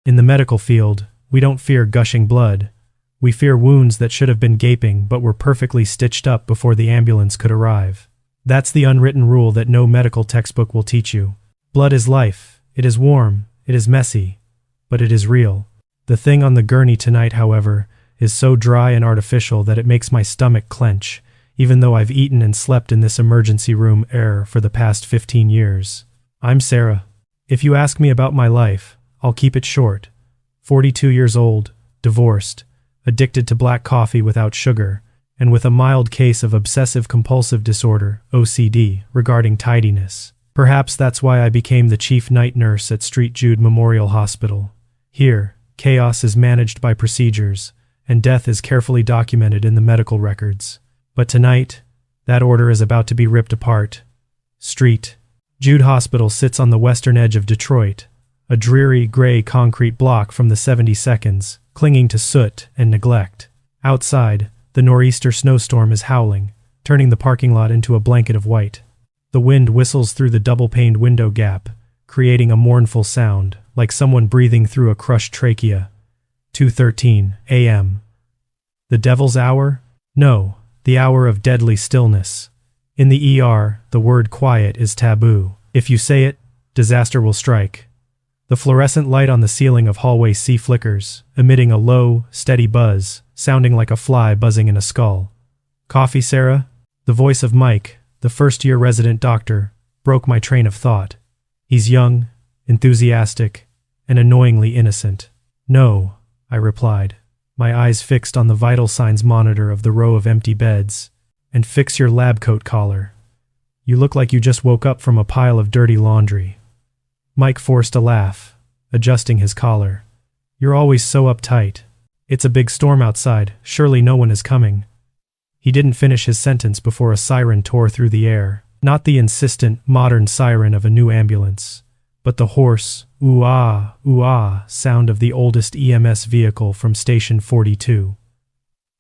In the medical field, we don't fear gushing blood. We fear wounds that should have been gaping but were perfectly stitched up before the ambulance could arrive. That's the unwritten rule that no medical textbook will teach you. Blood is life. It is warm. It is messy. But it is real. The thing on the gurney tonight, however, is so dry and artificial that it makes my stomach clench, even though I've eaten and slept in this emergency room air for the past 15 years. I'm Sarah. If you ask me about my life, I'll keep it short. 42 years old, divorced, addicted to black coffee without sugar, and with a mild case of obsessive-compulsive disorder, OCD, regarding tidiness. Perhaps that's why I became the chief night nurse at Jude Hospital. Here, chaos is managed by procedures, and death is carefully documented in the medical records. But tonight, that order is about to be ripped apart. Jude Hospital sits on the western edge of Detroit, a dreary, gray concrete block from the 72nds, clinging to soot and neglect. Outside, the nor'easter snowstorm is howling, turning the parking lot into a blanket of white. The wind whistles through the double-paned window gap, creating a mournful sound, like someone breathing through a crushed trachea. 2:13 a.m. The devil's hour? No, the hour of deadly stillness. In the ER, the word quiet is taboo. If you say it, disaster will strike. The fluorescent light on the ceiling of hallway C flickers, emitting a low, steady buzz, sounding like a fly buzzing in a skull. Coffee, Sarah? The voice of Mike, the first-year resident doctor, broke my train of thought. He's young, enthusiastic, and annoyingly innocent. No, I replied, my eyes fixed on the vital signs monitor of the row of empty beds. And fix your lab coat collar. You look like you just woke up from a pile of dirty laundry. Mike forced a laugh, adjusting his collar. You're always so uptight. It's a big storm outside, surely no one is coming. He didn't finish his sentence before a siren tore through the air. Not the insistent, modern siren of a new ambulance, but the hoarse, ooh-ah sound of the oldest EMS vehicle from Station 42.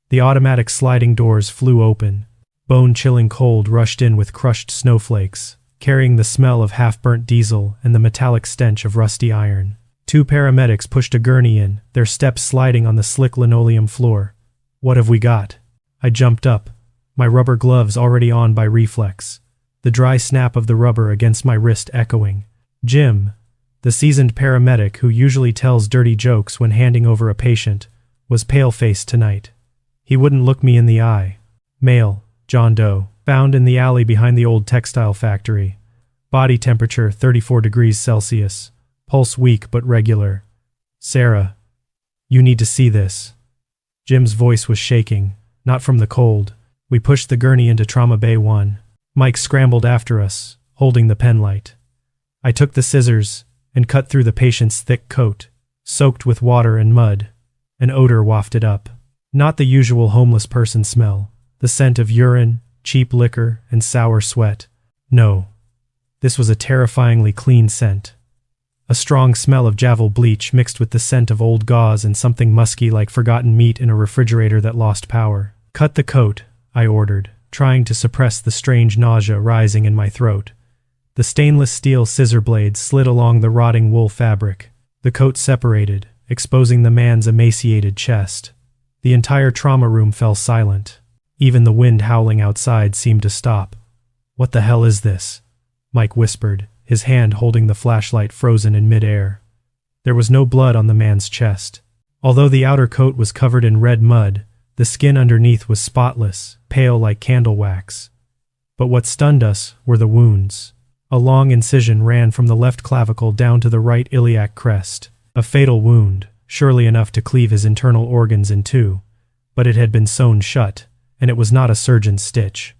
The automatic sliding doors flew open. Bone-chilling cold rushed in with crushed snowflakes, carrying the smell of half-burnt diesel and the metallic stench of rusty iron. 2 paramedics pushed a gurney in, their steps sliding on the slick linoleum floor. What have we got? I jumped up, my rubber gloves already on by reflex, the dry snap of the rubber against my wrist echoing. Jim, the seasoned paramedic who usually tells dirty jokes when handing over a patient, was pale-faced tonight. He wouldn't look me in the eye. Male, John Doe, found in the alley behind the old textile factory. Body temperature 34 degrees Celsius. Pulse weak but regular. Sarah, you need to see this. Jim's voice was shaking, not from the cold. We pushed the gurney into Trauma Bay 1. Mike scrambled after us, holding the penlight. I took the scissors and cut through the patient's thick coat, soaked with water and mud. An odor wafted up. Not the usual homeless person smell. The scent of urine, cheap liquor, and sour sweat. No, this was a terrifyingly clean scent. A strong smell of Javel bleach mixed with the scent of old gauze and something musky like forgotten meat in a refrigerator that lost power. Cut the coat, I ordered, trying to suppress the strange nausea rising in my throat. The stainless steel scissor blades slid along the rotting wool fabric. The coat separated, exposing the man's emaciated chest. The entire trauma room fell silent. Even the wind howling outside seemed to stop. What the hell is this? Mike whispered, his hand holding the flashlight frozen in midair. There was no blood on the man's chest. Although the outer coat was covered in red mud, the skin underneath was spotless, pale like candle wax. But what stunned us were the wounds. A long incision ran from the left clavicle down to the right iliac crest. A fatal wound, surely enough to cleave his internal organs in two. But it had been sewn shut, and it was not a surgeon's stitch.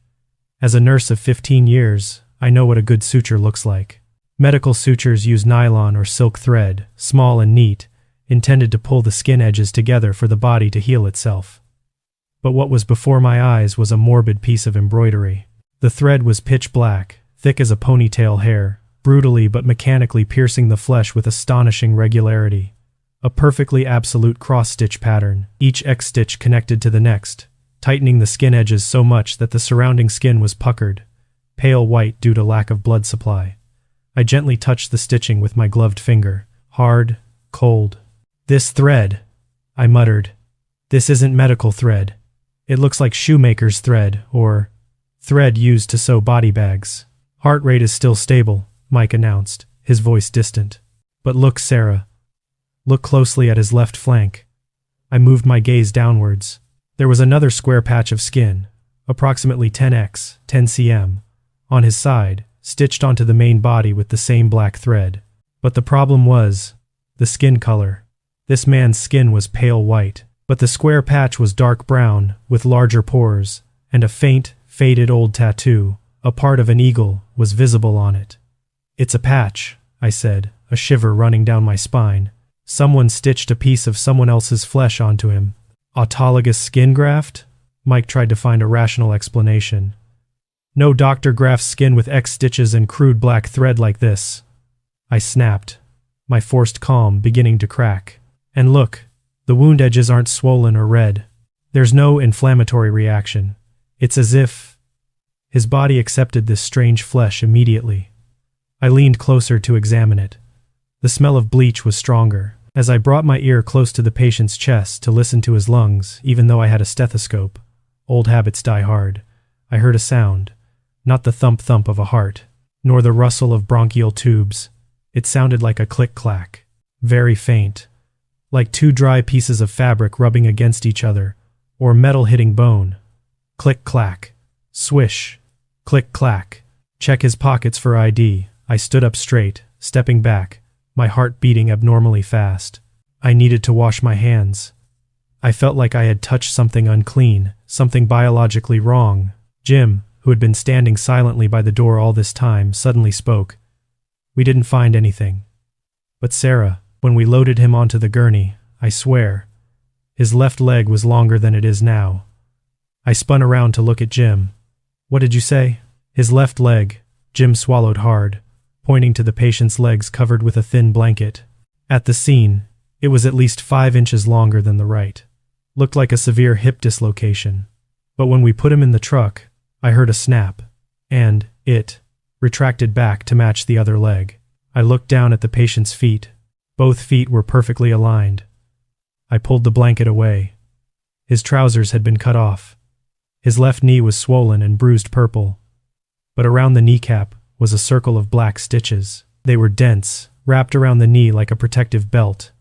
As a nurse of 15 years, I know what a good suture looks like. Medical sutures use nylon or silk thread, small and neat, intended to pull the skin edges together for the body to heal itself. But what was before my eyes was a morbid piece of embroidery. The thread was pitch black, thick as a ponytail hair, brutally but mechanically piercing the flesh with astonishing regularity. A perfectly absolute cross-stitch pattern, each X-stitch connected to the next, tightening the skin edges so much that the surrounding skin was puckered, pale white due to lack of blood supply. I gently touched the stitching with my gloved finger. Hard, cold, "This thread," I muttered. "This isn't medical thread. It looks like shoemaker's thread, or thread used to sew body bags." "Heart rate is still stable," Mike announced, his voice distant. "But look, Sarah. Look closely at his left flank." I moved my gaze downwards. There was another square patch of skin, approximately 10x, 10 cm, on his side, stitched onto the main body with the same black thread. But the problem was the skin color. This man's skin was pale white, but the square patch was dark brown with larger pores, and a faint, faded old tattoo, a part of an eagle, was visible on it. "It's a patch," I said, a shiver running down my spine. "Someone stitched a piece of someone else's flesh onto him." "Autologous skin graft?" Mike tried to find a rational explanation. "No doctor grafts skin with X stitches and crude black thread like this," I snapped, my forced calm beginning to crack. "And look, the wound edges aren't swollen or red. There's no inflammatory reaction. It's as if..." His body accepted this strange flesh immediately. I leaned closer to examine it. The smell of bleach was stronger. As I brought my ear close to the patient's chest to listen to his lungs, even though I had a stethoscope, old habits die hard, I heard a sound. Not the thump-thump of a heart, nor the rustle of bronchial tubes. It sounded like a click-clack, very faint, like two dry pieces of fabric rubbing against each other, or metal hitting bone. Click-clack, swish, click-clack. "Check his pockets for ID." I stood up straight, stepping back, my heart beating abnormally fast. I needed to wash my hands. I felt like I had touched something unclean, something biologically wrong. Jim, who had been standing silently by the door all this time, suddenly spoke. "We didn't find anything. But Sarah, when we loaded him onto the gurney, I swear, his left leg was longer than it is now." I spun around to look at Jim. "What did you say?" "His left leg." Jim swallowed hard, pointing to the patient's legs covered with a thin blanket. At the scene, it was at least 5 inches longer than the right. Looked like a severe hip dislocation. But when we put him in the truck, I heard a snap, and it retracted back to match the other leg. I looked down at the patient's feet. Both feet were perfectly aligned. I pulled the blanket away. His trousers had been cut off. His left knee was swollen and bruised purple, but around the kneecap was a circle of black stitches. They were dense, wrapped around the knee like a protective belt.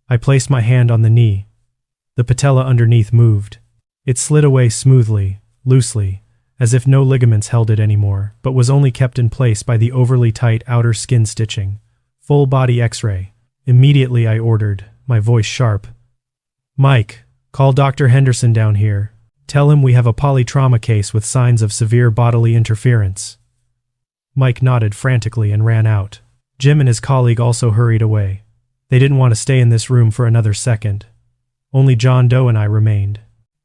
I placed my hand on the knee. The patella underneath moved. It slid away smoothly, loosely, as if no ligaments held it anymore, but was only kept in place by the overly tight outer skin stitching. "Full body X-ray." Immediately I ordered, my voice sharp. "Mike, call Dr. Henderson down here. Tell him we have a polytrauma case with signs of severe bodily interference." Mike nodded frantically and ran out. Jim and his colleague also hurried away. They didn't want to stay in this room for another second. Only John Doe and I remained.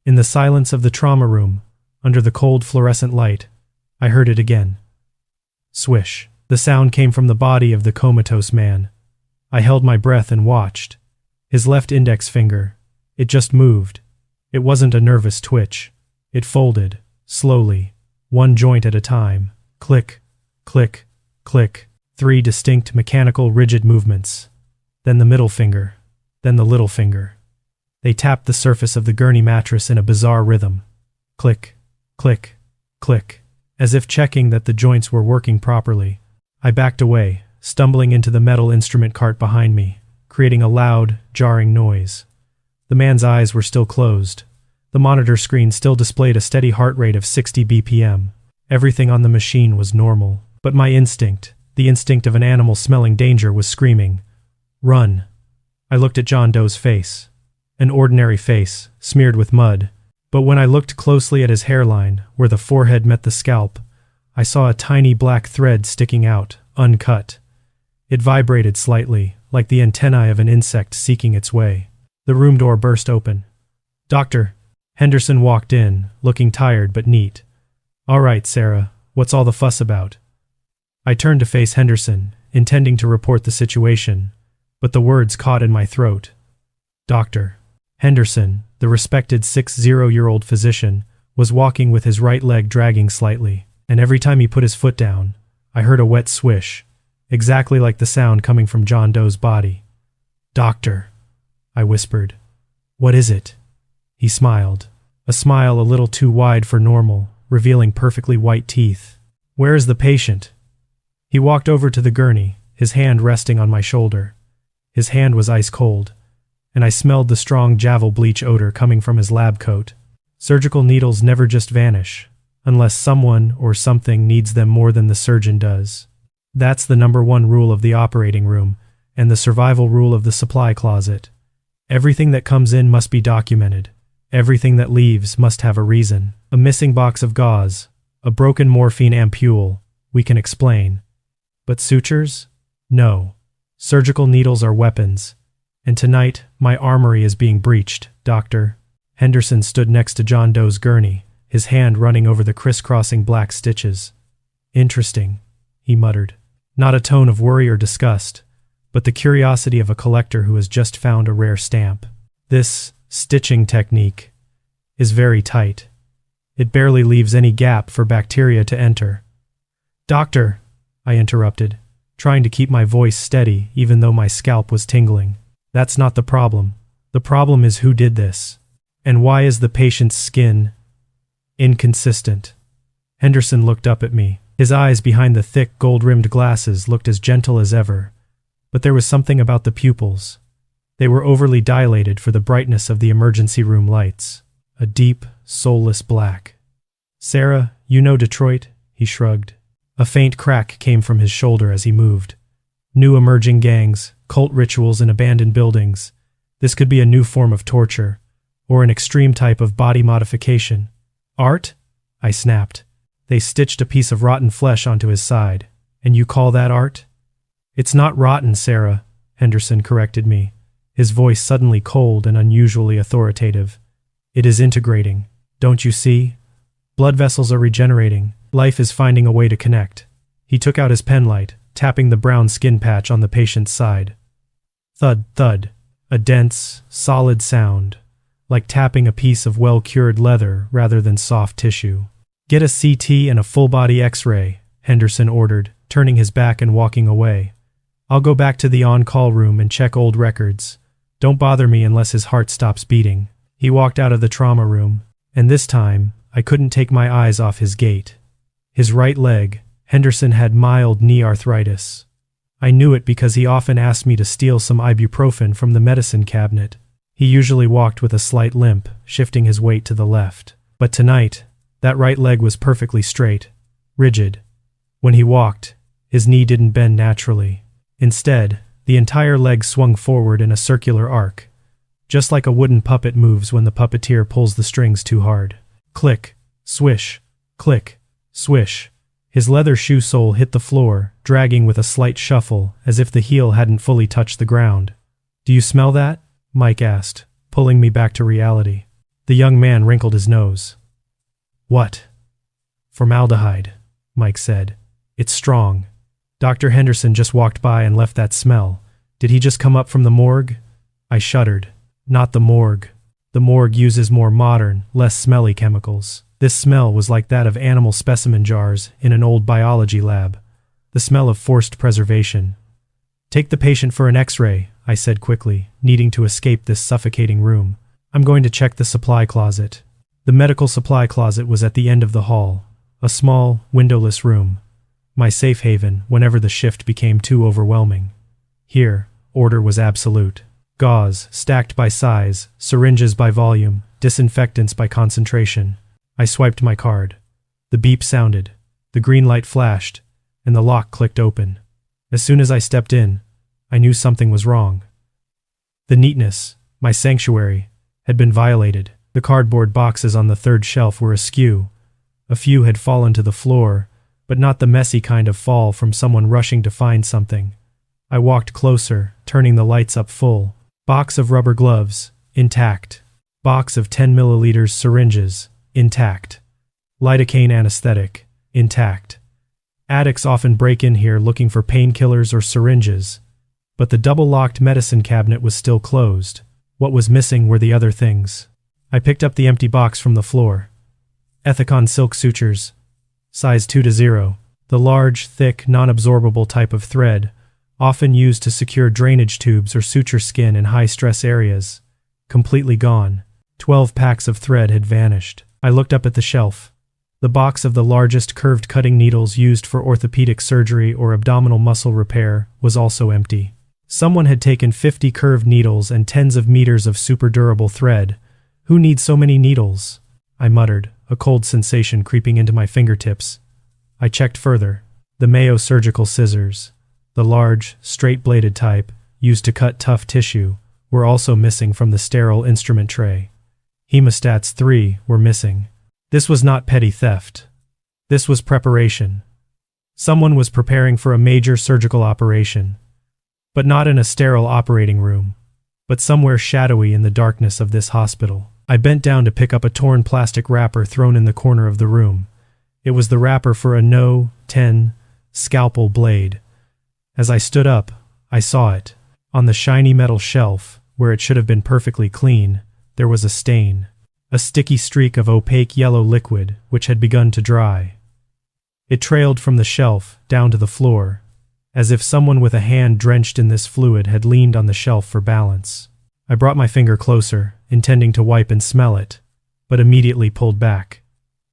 In the silence of the trauma room, under the cold fluorescent light, I heard it again. Swish. The sound came from the body of the comatose man. I held my breath and watched. His left index finger. It just moved. It wasn't a nervous twitch. It folded, slowly, one joint at a time. Click, click, click. 3 distinct mechanical rigid movements. Then the middle finger. Then the little finger. They tapped the surface of the gurney mattress in a bizarre rhythm. Click, click, click. As if checking that the joints were working properly. I backed away, stumbling into the metal instrument cart behind me, creating a loud, jarring noise. The man's eyes were still closed. The monitor screen still displayed a steady heart rate of 60 BPM. Everything on the machine was normal. But my instinct, the instinct of an animal smelling danger, was screaming, "Run." I looked at John Doe's face. An ordinary face, smeared with mud. But when I looked closely at his hairline, where the forehead met the scalp, I saw a tiny black thread sticking out, uncut. It vibrated slightly, like the antennae of an insect seeking its way. The room door burst open. "Doctor." Henderson walked in, looking tired but neat. "All right, Sarah, what's all the fuss about?" I turned to face Henderson, intending to report the situation, but the words caught in my throat. "Doctor." Henderson, the respected 60-year-old physician, was walking with his right leg dragging slightly, and every time he put his foot down, I heard a wet swish, exactly like the sound coming from John Doe's body. "Doctor." I whispered. What is it? He smiled, a smile a little too wide for normal, revealing perfectly white teeth. Where is the patient? He walked over to the gurney, his hand resting on my shoulder. His hand was ice cold, and I smelled the strong Javel bleach odor coming from his lab coat. Surgical needles never just vanish, unless someone or something needs them more than the surgeon does. That's the #1 rule of the operating room, and the survival rule of the supply closet. Everything that comes in must be documented. Everything that leaves must have a reason. A missing box of gauze, a broken morphine ampule, we can explain. But sutures? No. Surgical needles are weapons. And tonight, my armory is being breached, Doctor. Henderson stood next to John Doe's gurney, his hand running over the crisscrossing black stitches. Interesting, he muttered. Not a tone of worry or disgust, but the curiosity of a collector who has just found a rare stamp. This stitching technique is very tight. It barely leaves any gap for bacteria to enter. Doctor, I interrupted, trying to keep my voice steady even though my scalp was tingling. That's not the problem. The problem is who did this. And why is the patient's skin inconsistent? Henderson looked up at me. His eyes behind the thick gold-rimmed glasses looked as gentle as ever, but there was something about the pupils. They were overly dilated for the brightness of the emergency room lights. A deep, soulless black. Sarah, you know Detroit? He shrugged. A faint crack came from his shoulder as he moved. New emerging gangs, cult rituals in abandoned buildings. This could be a new form of torture, or an extreme type of body modification. Art? I snapped. They stitched a piece of rotten flesh onto his side. And you call that art? It's not rotten, Sarah, Henderson corrected me, his voice suddenly cold and unusually authoritative. It is integrating. Don't you see? Blood vessels are regenerating. Life is finding a way to connect. He took out his penlight, tapping the brown skin patch on the patient's side. Thud, thud. A dense, solid sound, like tapping a piece of well-cured leather rather than soft tissue. Get a CT and a full-body X-ray, Henderson ordered, turning his back and walking away. I'll go back to the on-call room and check old records. Don't bother me unless his heart stops beating. He walked out of the trauma room, and this time, I couldn't take my eyes off his gait. His right leg, Henderson had mild knee arthritis. I knew it because he often asked me to steal some ibuprofen from the medicine cabinet. He usually walked with a slight limp, shifting his weight to the left. But tonight, that right leg was perfectly straight, rigid. When he walked, his knee didn't bend naturally. Instead, the entire leg swung forward in a circular arc, just like a wooden puppet moves when the puppeteer pulls the strings too hard. Click, swish, click, swish. His leather shoe sole hit the floor, dragging with a slight shuffle, as if the heel hadn't fully touched the ground. Do you smell that? Mike asked, pulling me back to reality. The young man wrinkled his nose. What? Formaldehyde, Mike said. It's strong. Dr. Henderson just walked by and left that smell. Did he just come up from the morgue? I shuddered. Not the morgue. The morgue uses more modern, less smelly chemicals. This smell was like that of animal specimen jars in an old biology lab. The smell of forced preservation. Take the patient for an X-ray, I said quickly, needing to escape this suffocating room. I'm going to check the supply closet. The medical supply closet was at the end of the hall, a small, windowless room. My safe haven whenever the shift became too overwhelming. Here, order was absolute. Gauze, stacked by size, syringes by volume, disinfectants by concentration. I swiped my card. The beep sounded, the green light flashed, and the lock clicked open. As soon as I stepped in, I knew something was wrong. The neatness, my sanctuary, had been violated. The cardboard boxes on the third shelf were askew. A few had fallen to the floor, but not the messy kind of fall from someone rushing to find something. I walked closer, turning the lights up full. Box of rubber gloves, intact. Box of 10 milliliters syringes, intact. Lidocaine anesthetic, intact. Addicts often break in here looking for painkillers or syringes, but the double-locked medicine cabinet was still closed. What was missing were the other things. I picked up the empty box from the floor. Ethicon silk sutures, size 2:0. The large, thick, non-absorbable type of thread, often used to secure drainage tubes or suture skin in high-stress areas. Completely gone. 12 packs of thread had vanished. I looked up at the shelf. The box of the largest curved cutting needles used for orthopedic surgery or abdominal muscle repair was also empty. Someone had taken 50 curved needles and tens of meters of super durable thread. Who needs so many needles? I muttered, a cold sensation creeping into my fingertips. I checked further. The Mayo surgical scissors, the large, straight-bladed type, used to cut tough tissue, were also missing from the sterile instrument tray. Hemostats 3 were missing. This was not petty theft. This was preparation. Someone was preparing for a major surgical operation. But not in a sterile operating room, but somewhere shadowy in the darkness of this hospital. I bent down to pick up a torn plastic wrapper thrown in the corner of the room. It was the wrapper for a No. 10 scalpel blade. As I stood up, I saw it. On the shiny metal shelf, where it should have been perfectly clean, there was a stain. A sticky streak of opaque yellow liquid which had begun to dry. It trailed from the shelf down to the floor, as if someone with a hand drenched in this fluid had leaned on the shelf for balance. I brought my finger closer, intending to wipe and smell it, but immediately pulled back.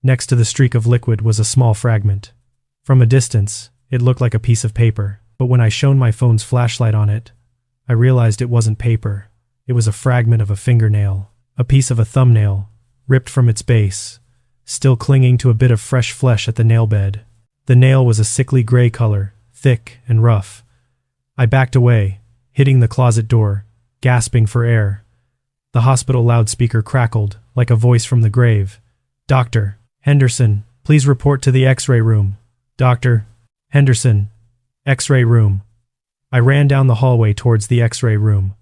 Next to the streak of liquid was a small fragment. From a distance, it looked like a piece of paper, but when I shone my phone's flashlight on it, I realized it wasn't paper. It was a fragment of a fingernail, a piece of a thumbnail, ripped from its base, still clinging to a bit of fresh flesh at the nail bed. The nail was a sickly gray color, thick and rough. I backed away, hitting the closet door, gasping for air. The hospital loudspeaker crackled, like a voice from the grave. "Dr. Henderson, please report to the X-ray room. Dr. Henderson, X-ray room." I ran down the hallway towards the X-ray room.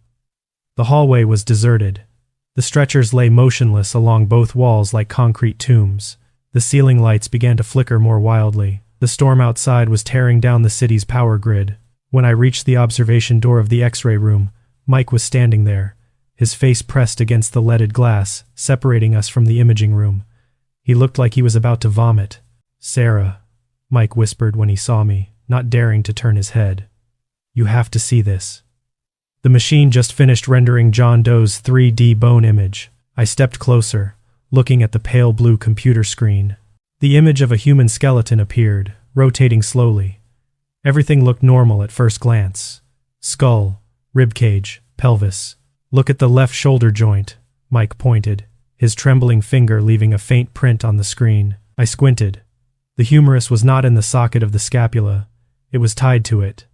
The hallway was deserted. The stretchers lay motionless along both walls like concrete tombs. The ceiling lights began to flicker more wildly. The storm outside was tearing down the city's power grid. When I reached the observation door of the X-ray room, Mike was standing there, his face pressed against the leaded glass, separating us from the imaging room. He looked like he was about to vomit. "Sarah," Mike whispered when he saw me, not daring to turn his head. "You have to see this." The machine just finished rendering John Doe's 3D bone image. I stepped closer, looking at the pale blue computer screen. The image of a human skeleton appeared, rotating slowly. Everything looked normal at first glance. Skull, ribcage, pelvis. "Look at the left shoulder joint," Mike pointed, his trembling finger leaving a faint print on the screen. I squinted. The humerus was not in the socket of the scapula. It was tied to it.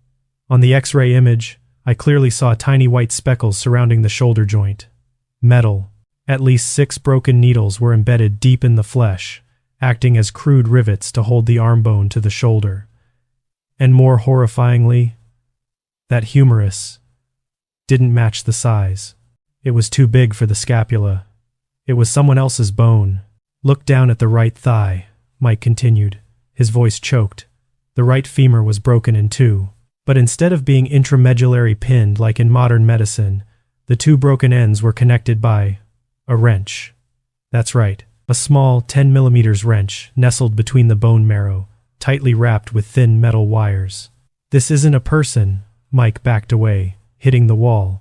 On the X-ray image, I clearly saw tiny white speckles surrounding the shoulder joint. Metal. At least 6 broken needles were embedded deep in the flesh, acting as crude rivets to hold the arm bone to the shoulder. And more horrifyingly, that humerus didn't match the size. It was too big for the scapula. It was someone else's bone. "Look down at the right thigh," Mike continued, his voice choked. The right femur was broken in 2. But instead of being intramedullary pinned like in modern medicine, the 2 broken ends were connected by a wrench. That's right, a small 10 mm wrench nestled between the bone marrow, tightly wrapped with thin metal wires. "This isn't a person," Mike backed away, hitting the wall.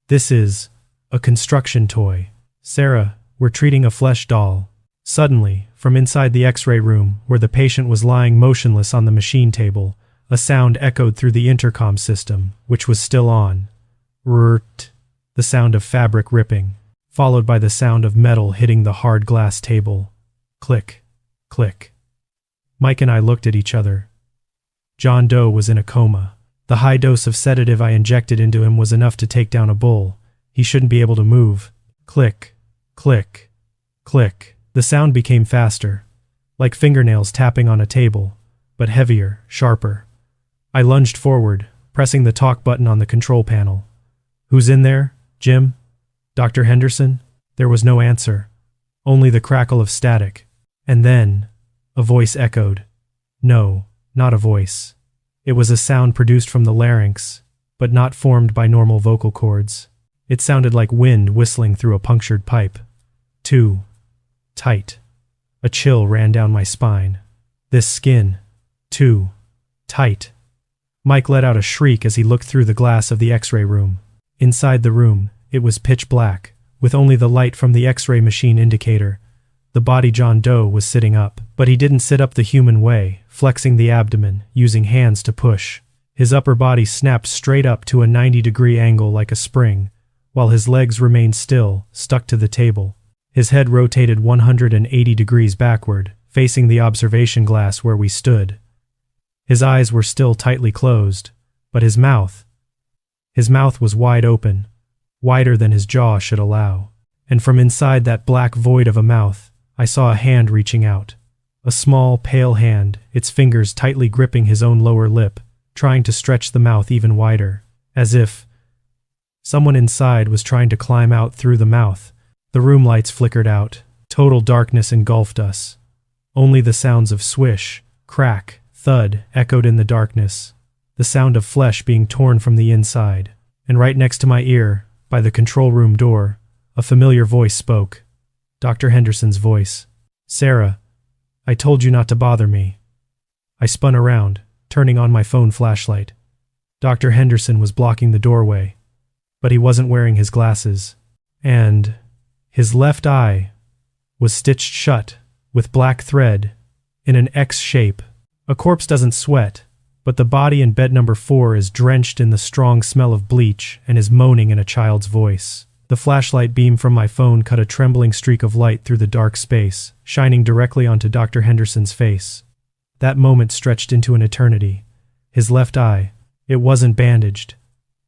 "This is a construction toy. Sarah, we're treating a flesh doll." Suddenly, from inside the X-ray room, where the patient was lying motionless on the machine table, a sound echoed through the intercom system, which was still on. Rrt, the sound of fabric ripping, followed by the sound of metal hitting the hard glass table. Click, click. Mike and I looked at each other. John Doe was in a coma. The high dose of sedative I injected into him was enough to take down a bull. He shouldn't be able to move. Click, click, click. The sound became faster, like fingernails tapping on a table, but heavier, sharper. I lunged forward, pressing the talk button on the control panel. "Who's in there? Jim? Dr. Henderson?" There was no answer, only the crackle of static. And then, a voice echoed. No, not a voice. It was a sound produced from the larynx, but not formed by normal vocal cords. It sounded like wind whistling through a punctured pipe. Too tight. A chill ran down my spine. This skin. Too tight. Mike let out a shriek as he looked through the glass of the X-ray room. Inside the room, it was pitch black, with only the light from the X-ray machine indicator. The body John Doe was sitting up, but he didn't sit up the human way, flexing the abdomen, using hands to push. His upper body snapped straight up to a 90-degree angle like a spring, while his legs remained still, stuck to the table. His head rotated 180 degrees backward, facing the observation glass where we stood. His eyes were still tightly closed, but his mouth was wide open, wider than his jaw should allow. And from inside that black void of a mouth, I saw a hand reaching out. A small, pale hand, its fingers tightly gripping his own lower lip, trying to stretch the mouth even wider, as if someone inside was trying to climb out through the mouth. The room lights flickered out. Total darkness engulfed us. Only the sounds of swish, crack, thud echoed in the darkness, the sound of flesh being torn from the inside. And right next to my ear, by the control room door, a familiar voice spoke. Dr. Henderson's voice. "Sarah, I told you not to bother me." I spun around, turning on my phone flashlight. Dr. Henderson was blocking the doorway, but he wasn't wearing his glasses, and his left eye was stitched shut with black thread in an X shape. A corpse doesn't sweat, but the body in bed number 4 is drenched in the strong smell of bleach and is moaning in a child's voice. The flashlight beam from my phone cut a trembling streak of light through the dark space, shining directly onto Dr. Henderson's face. That moment stretched into an eternity. His left eye, it wasn't bandaged.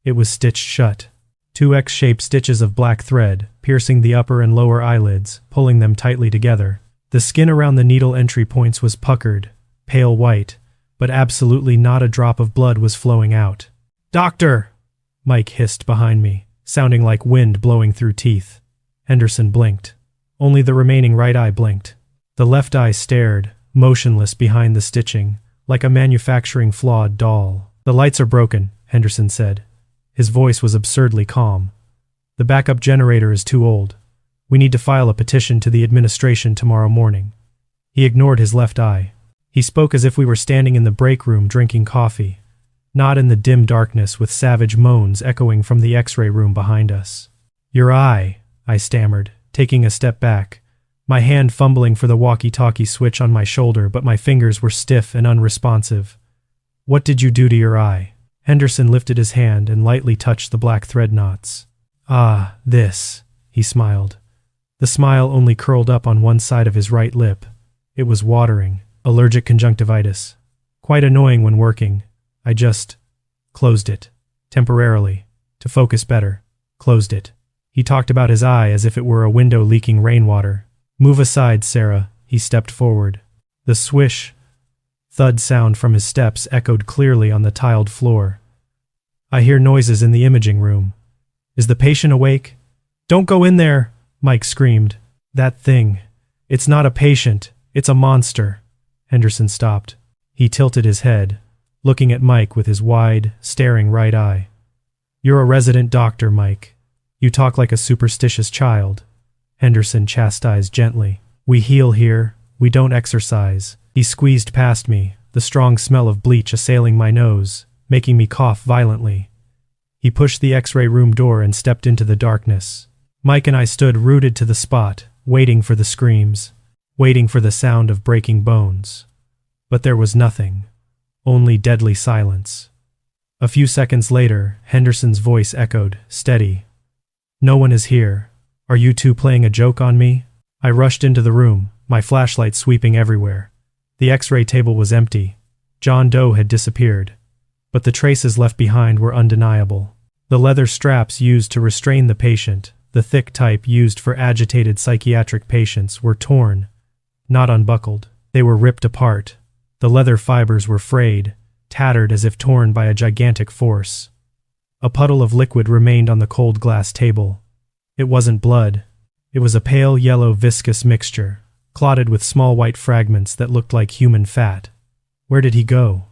It was stitched shut. 2 X-shaped stitches of black thread, piercing the upper and lower eyelids, pulling them tightly together. The skin around the needle entry points was puckered, pale white, but absolutely not a drop of blood was flowing out. "Doctor!" Mike hissed behind me, sounding like wind blowing through teeth. Henderson blinked. Only the remaining right eye blinked. The left eye stared, motionless behind the stitching, like a manufacturing flawed doll. "The lights are broken," Henderson said. His voice was absurdly calm. "The backup generator is too old. We need to file a petition to the administration tomorrow morning." He ignored his left eye. He spoke as if we were standing in the break room drinking coffee, not in the dim darkness with savage moans echoing from the X-ray room behind us. "Your eye," I stammered, taking a step back, my hand fumbling for the walkie-talkie switch on my shoulder, but my fingers were stiff and unresponsive. "What did you do to your eye?" Henderson lifted his hand and lightly touched the black thread knots. "Ah, this," he smiled. The smile only curled up on one side of his right lip. It was watering. Allergic conjunctivitis. Quite annoying when working. I just closed it. Temporarily. To focus better. Closed it. He talked about his eye as if it were a window leaking rainwater. "Move aside, Sarah." He stepped forward. The swish, thud sound from his steps echoed clearly on the tiled floor. "I hear noises in the imaging room. Is the patient awake?" "Don't go in there!" Mike screamed. "That thing. It's not a patient. It's a monster." Henderson stopped. He tilted his head, looking at Mike with his wide, staring right eye. "You're a resident doctor, Mike. You talk like a superstitious child." Henderson chastised gently. "We heal here. We don't exercise." He squeezed past me, the strong smell of bleach assailing my nose, making me cough violently. He pushed the X-ray room door and stepped into the darkness. Mike and I stood rooted to the spot, waiting for the screams, waiting for the sound of breaking bones. But there was nothing, only deadly silence. A few seconds later, Henderson's voice echoed, steady. "No one is here. Are you two playing a joke on me?" I rushed into the room, my flashlight sweeping everywhere. The X-ray table was empty. John Doe had disappeared, but the traces left behind were undeniable. The leather straps used to restrain the patient, the thick type used for agitated psychiatric patients, were torn, not unbuckled. They were ripped apart. The leather fibers were frayed, tattered as if torn by a gigantic force. A puddle of liquid remained on the cold glass table. It wasn't blood. It was a pale yellow viscous mixture, clotted with small white fragments that looked like human fat. Where did he go?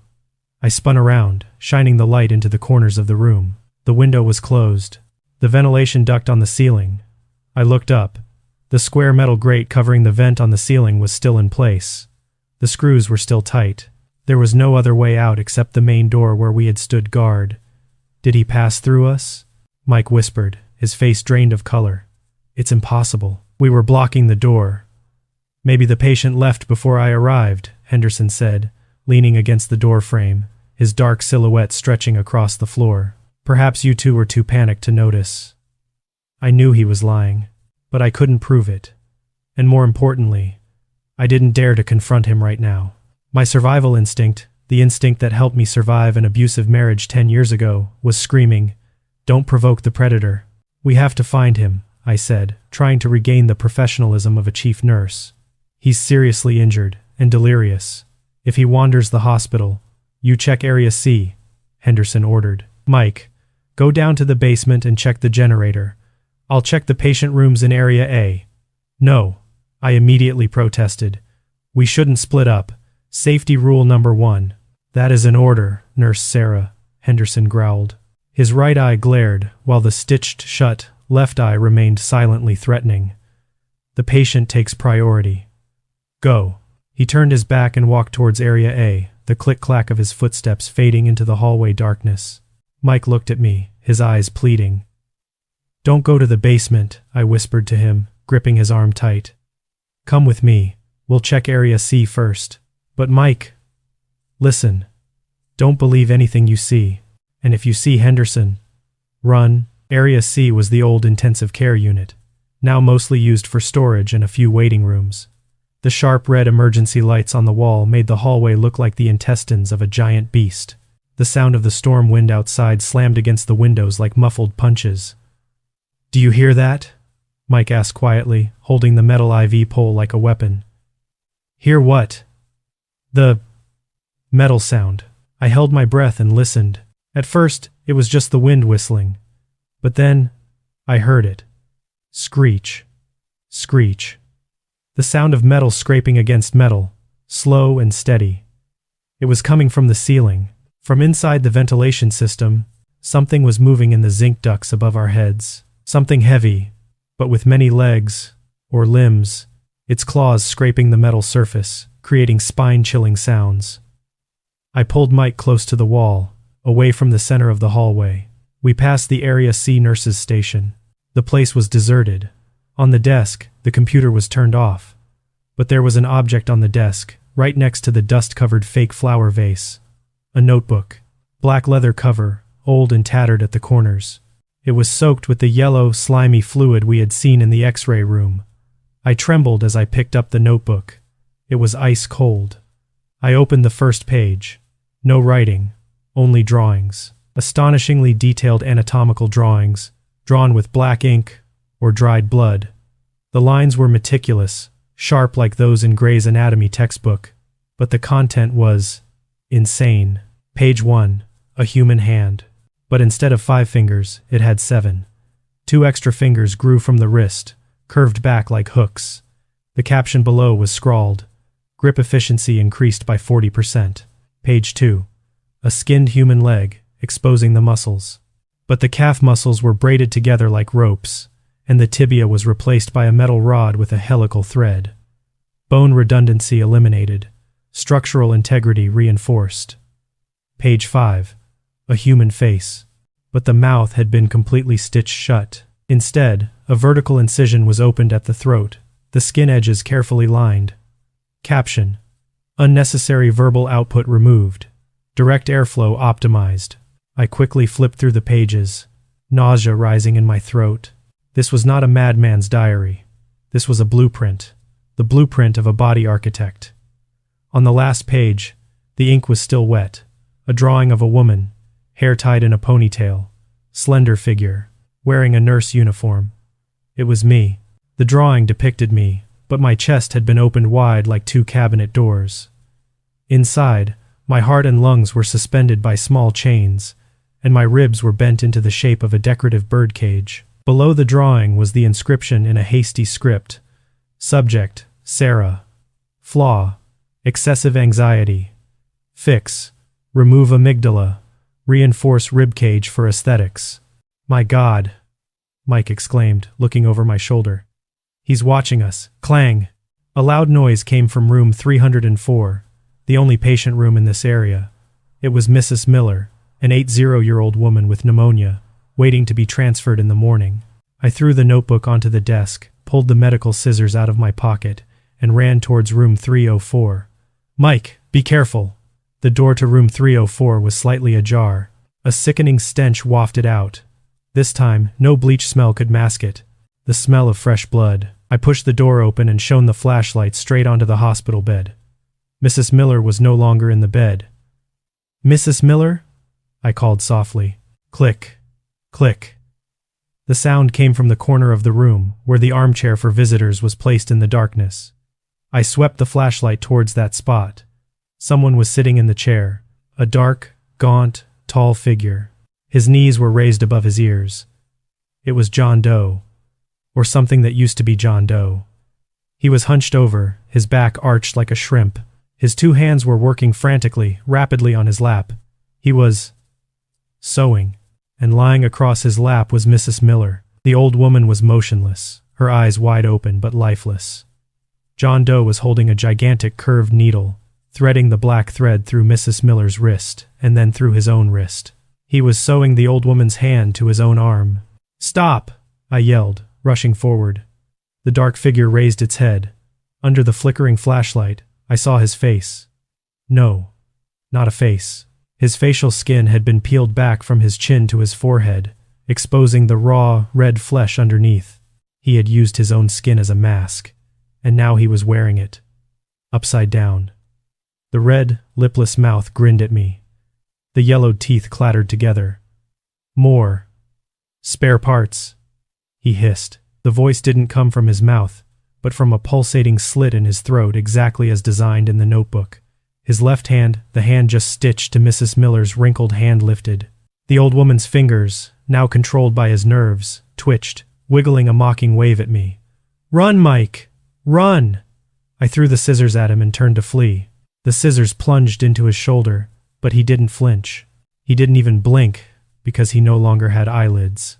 I spun around, shining the light into the corners of the room. The window was closed. The ventilation duct on the ceiling. I looked up. The square metal grate covering the vent on the ceiling was still in place. The screws were still tight. There was no other way out except the main door where we had stood guard. Did he pass through us? Mike whispered, his face drained of color. It's impossible. We were blocking the door. Maybe the patient left before I arrived, Henderson said, leaning against the door frame, his dark silhouette stretching across the floor. Perhaps you two were too panicked to notice. I knew he was lying, but I couldn't prove it. And more importantly, I didn't dare to confront him right now. My survival instinct, the instinct that helped me survive an abusive marriage 10 years ago, was screaming, "Don't provoke the predator." "We have to find him," I said, trying to regain the professionalism of a chief nurse. "He's seriously injured and delirious. If he wanders the hospital, you check Area C," Henderson ordered. "Mike, go down to the basement and check the generator. I'll check the patient rooms in Area A." "No," I immediately protested. "We shouldn't split up. Safety rule number 1. "That is an order, Nurse Sarah," Henderson growled. His right eye glared, while the stitched-shut left eye remained silently threatening. "The patient takes priority. Go." He turned his back and walked towards Area A, the click-clack of his footsteps fading into the hallway darkness. Mike looked at me, his eyes pleading. "Don't go to the basement," I whispered to him, gripping his arm tight. "Come with me. We'll check Area C first." "But Mike..." "Listen. Don't believe anything you see. And if you see Henderson, run." Area C was the old intensive care unit, now mostly used for storage and a few waiting rooms. The sharp red emergency lights on the wall made the hallway look like the intestines of a giant beast. The sound of the storm wind outside slammed against the windows like muffled punches. "Do you hear that?" Mike asked quietly, holding the metal IV pole like a weapon. "Hear what?" "The metal sound." I held my breath and listened. At first, it was just the wind whistling. But then, I heard it. Screech. Screech. The sound of metal scraping against metal, slow and steady. It was coming from the ceiling. From inside the ventilation system, something was moving in the zinc ducts above our heads. Something heavy, but with many legs, or limbs, its claws scraping the metal surface, creating spine-chilling sounds. I pulled Mike close to the wall, away from the center of the hallway. We passed the Area C nurses' station. The place was deserted. On the desk, the computer was turned off. But there was an object on the desk, right next to the dust-covered fake flower vase. A notebook. Black leather cover, old and tattered at the corners. It was soaked with the yellow, slimy fluid we had seen in the X-ray room. I trembled as I picked up the notebook. It was ice cold. I opened the first page. No writing, only drawings. Astonishingly detailed anatomical drawings, drawn with black ink or dried blood. The lines were meticulous, sharp like those in Gray's Anatomy textbook, but the content was insane. Page 1, a human hand. But instead of 5 fingers, it had 7. 2 extra fingers grew from the wrist, curved back like hooks. The caption below was scrawled, "Grip efficiency increased by 40%. Page 2, a skinned human leg, exposing the muscles. But the calf muscles were braided together like ropes, and the tibia was replaced by a metal rod with a helical thread. Bone redundancy eliminated, structural integrity reinforced. Page 5, a human face. But the mouth had been completely stitched shut. Instead, a vertical incision was opened at the throat, the skin edges carefully lined. Caption: unnecessary verbal output removed. Direct airflow optimized. I quickly flipped through the pages, nausea rising in my throat. This was not a madman's diary. This was a blueprint, the blueprint of a body architect. On the last page, the ink was still wet. A drawing of a woman, hair tied in a ponytail, slender figure, wearing a nurse uniform. It was me. The drawing depicted me, but my chest had been opened wide like 2 cabinet doors. Inside, my heart and lungs were suspended by small chains, and my ribs were bent into the shape of a decorative birdcage. Below the drawing was the inscription in a hasty script: Subject, Sarah. Flaw, excessive anxiety. Fix, remove amygdala. Reinforce ribcage for aesthetics. "My God," Mike exclaimed, looking over my shoulder. "He's watching us." Clang! A loud noise came from room 304. the only patient room in this area. It was Mrs. Miller, an 80-year-old woman with pneumonia, waiting to be transferred in the morning. I threw the notebook onto the desk, pulled the medical scissors out of my pocket, and ran towards room 304. "Mike, be careful!" The door to room 304 was slightly ajar. A sickening stench wafted out. This time, no bleach smell could mask it. The smell of fresh blood. I pushed the door open and shone the flashlight straight onto the hospital bed. Mrs. Miller was no longer in the bed. "Mrs. Miller?" I called softly. Click. Click. The sound came from the corner of the room, where the armchair for visitors was placed in the darkness. I swept the flashlight towards that spot. Someone was sitting in the chair, a dark, gaunt, tall figure. His knees were raised above his ears. It was John Doe, or something that used to be John Doe. He was hunched over, his back arched like a shrimp. His two hands were working frantically, rapidly on his lap. He was sewing, and lying across his lap was Mrs. Miller. The old woman was motionless, her eyes wide open but lifeless. John Doe was holding a gigantic curved needle, threading the black thread through Mrs. Miller's wrist, and then through his own wrist. He was sewing the old woman's hand to his own arm. "Stop!" I yelled, rushing forward. The dark figure raised its head. Under the flickering flashlight, I saw his face. No, not a face. His facial skin had been peeled back from his chin to his forehead, exposing the raw, red flesh underneath. He had used his own skin as a mask, and now he was wearing it, upside down. The red, lipless mouth grinned at me. The yellowed teeth clattered together. "More. Spare parts," he hissed. The voice didn't come from his mouth, but from a pulsating slit in his throat exactly as designed in the notebook. His left hand, the hand just stitched to Mrs. Miller's wrinkled hand, lifted. The old woman's fingers, now controlled by his nerves, twitched, wiggling a mocking wave at me. "Run, Mike! Run!" I threw the scissors at him and turned to flee. The scissors plunged into his shoulder, but he didn't flinch. He didn't even blink, because he no longer had eyelids.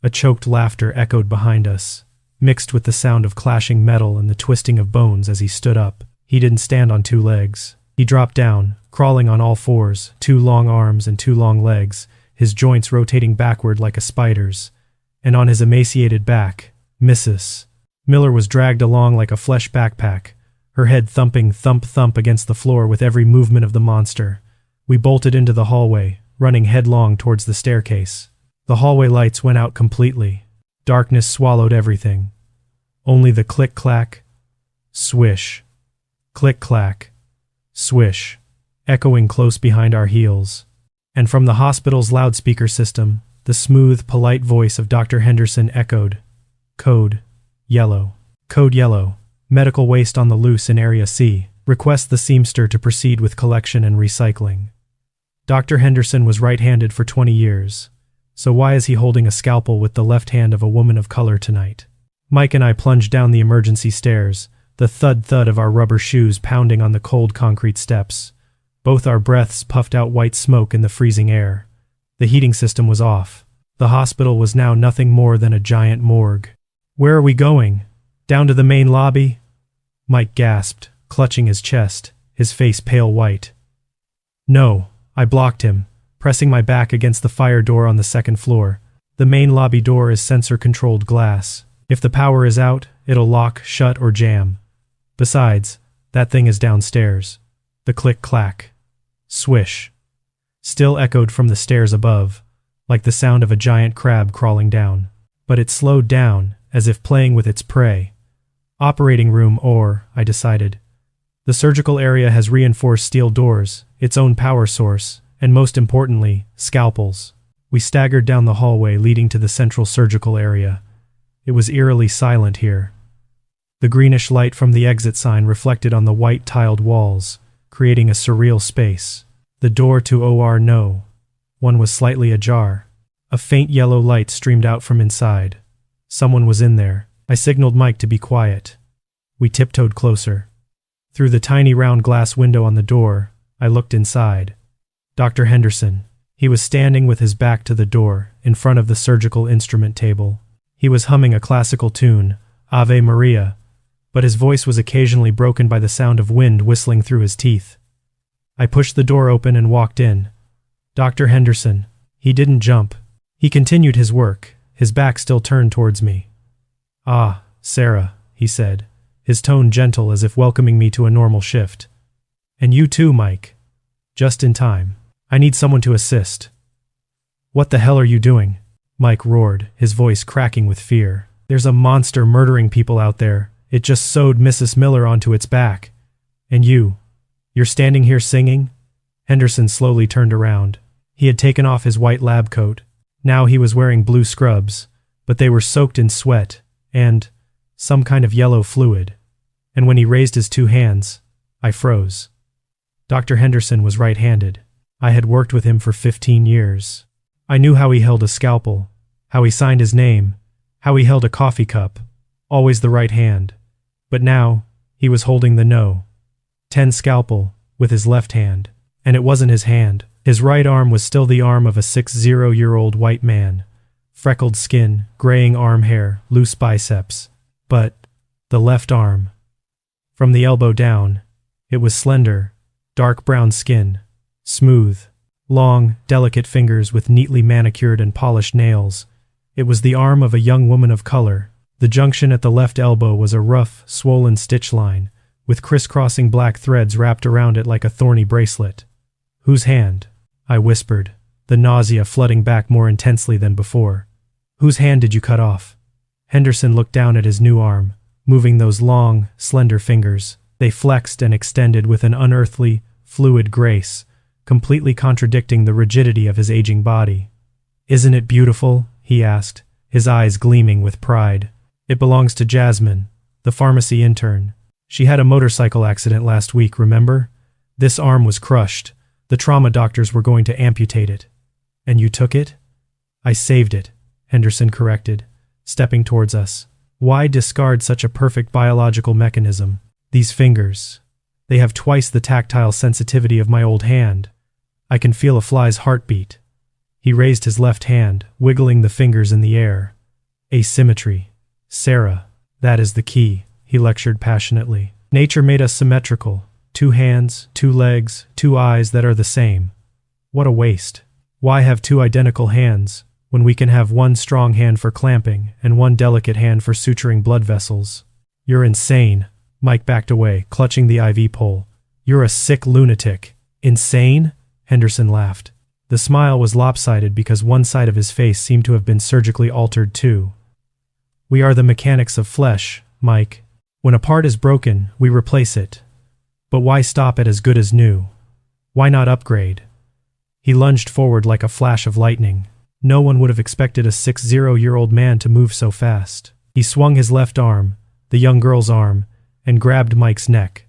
A choked laughter echoed behind us, mixed with the sound of clashing metal and the twisting of bones as he stood up. He didn't stand on two legs. He dropped down, crawling on all fours, 2 long arms and 2 long legs, his joints rotating backward like a spider's. And on his emaciated back, Mrs. Miller was dragged along like a flesh backpack, her head thumping thump-thump against the floor with every movement of the monster. We bolted into the hallway, running headlong towards the staircase. The hallway lights went out completely. Darkness swallowed everything. Only the click-clack, swish, click-clack, swish, echoing close behind our heels. And from the hospital's loudspeaker system, the smooth, polite voice of Dr. Henderson echoed, "Code yellow. Code yellow. Medical waste on the loose in Area C. Request the seamster to proceed with collection and recycling." Dr. Henderson was right-handed for 20 years. So why is he holding a scalpel with the left hand of a woman of color tonight? Mike and I plunged down the emergency stairs, the thud-thud of our rubber shoes pounding on the cold concrete steps. Both our breaths puffed out white smoke in the freezing air. The heating system was off. The hospital was now nothing more than a giant morgue. "Where are we going? Down to the main lobby?" Mike gasped, clutching his chest, his face pale white. "No," I blocked him, pressing my back against the fire door on the second floor. "The main lobby door is sensor-controlled glass. If the power is out, it'll lock, shut, or jam. Besides, that thing is downstairs." The click-clack, swish, still echoed from the stairs above, like the sound of a giant crab crawling down. But it slowed down, as if playing with its prey. Operating room or, I decided. The surgical area has reinforced steel doors, its own power source, and most importantly, scalpels. We staggered down the hallway leading to the central surgical area. It was eerily silent here. The greenish light from the exit sign reflected on the white tiled walls, creating a surreal space. The door to OR No. 1 was slightly ajar. A faint yellow light streamed out from inside. Someone was in there. I signaled Mike to be quiet. We tiptoed closer. Through the tiny round glass window on the door, I looked inside. Dr. Henderson. He was standing with his back to the door, in front of the surgical instrument table. He was humming a classical tune, Ave Maria, but his voice was occasionally broken by the sound of wind whistling through his teeth. I pushed the door open and walked in. Dr. Henderson. He didn't jump. He continued his work, his back still turned towards me. "Ah, Sarah," he said, his tone gentle as if welcoming me to a normal shift. "And you too, Mike. Just in time. I need someone to assist." "What the hell are you doing?" Mike roared, his voice cracking with fear. "There's a monster murdering people out there. It just sewed Mrs. Miller onto its back. And you're standing here singing?" Henderson slowly turned around. He had taken off his white lab coat. Now he was wearing blue scrubs, but they were soaked in sweat and some kind of yellow fluid. And when he raised his two hands, I froze. Dr. Henderson was right-handed. I had worked with him for 15 years. I knew how he held a scalpel, how he signed his name, how he held a coffee cup, always the right hand. But now, he was holding the No. 10 scalpel with his left hand, and it wasn't his hand. His right arm was still the arm of a 60-year-old white man. Freckled skin, graying arm hair, loose biceps. But the left arm. From the elbow down, it was slender, dark brown skin, smooth, long, delicate fingers with neatly manicured and polished nails. It was the arm of a young woman of color. The junction at the left elbow was a rough, swollen stitch line, with crisscrossing black threads wrapped around it like a thorny bracelet. "Whose hand?" I whispered, the nausea flooding back more intensely than before. "Whose hand did you cut off?" Henderson looked down at his new arm, moving those long, slender fingers. They flexed and extended with an unearthly, fluid grace, completely contradicting the rigidity of his aging body. "Isn't it beautiful?" he asked, his eyes gleaming with pride. "It belongs to Jasmine, the pharmacy intern. She had a motorcycle accident last week, remember? This arm was crushed. The trauma doctors were going to amputate it. And you took it?" "I saved it," Henderson corrected, stepping towards us. "Why discard such a perfect biological mechanism? These fingers. They have twice the tactile sensitivity of my old hand. I can feel a fly's heartbeat." He raised his left hand, wiggling the fingers in the air. "Asymmetry. Sarah, that is the key," he lectured passionately. "Nature made us symmetrical. 2 hands, 2 legs, 2 eyes that are the same. What a waste. Why have 2 identical hands when we can have 1 strong hand for clamping and 1 delicate hand for suturing blood vessels?" "You're insane." Mike backed away, clutching the IV pole. "You're a sick lunatic." "Insane?" Henderson laughed. The smile was lopsided because one side of his face seemed to have been surgically altered too. "We are the mechanics of flesh, Mike. When a part is broken, we replace it. But why stop at as good as new? Why not upgrade?" He lunged forward like a flash of lightning. No one would have expected a 60-year-old man to move so fast. He swung his left arm, the young girl's arm, and grabbed Mike's neck.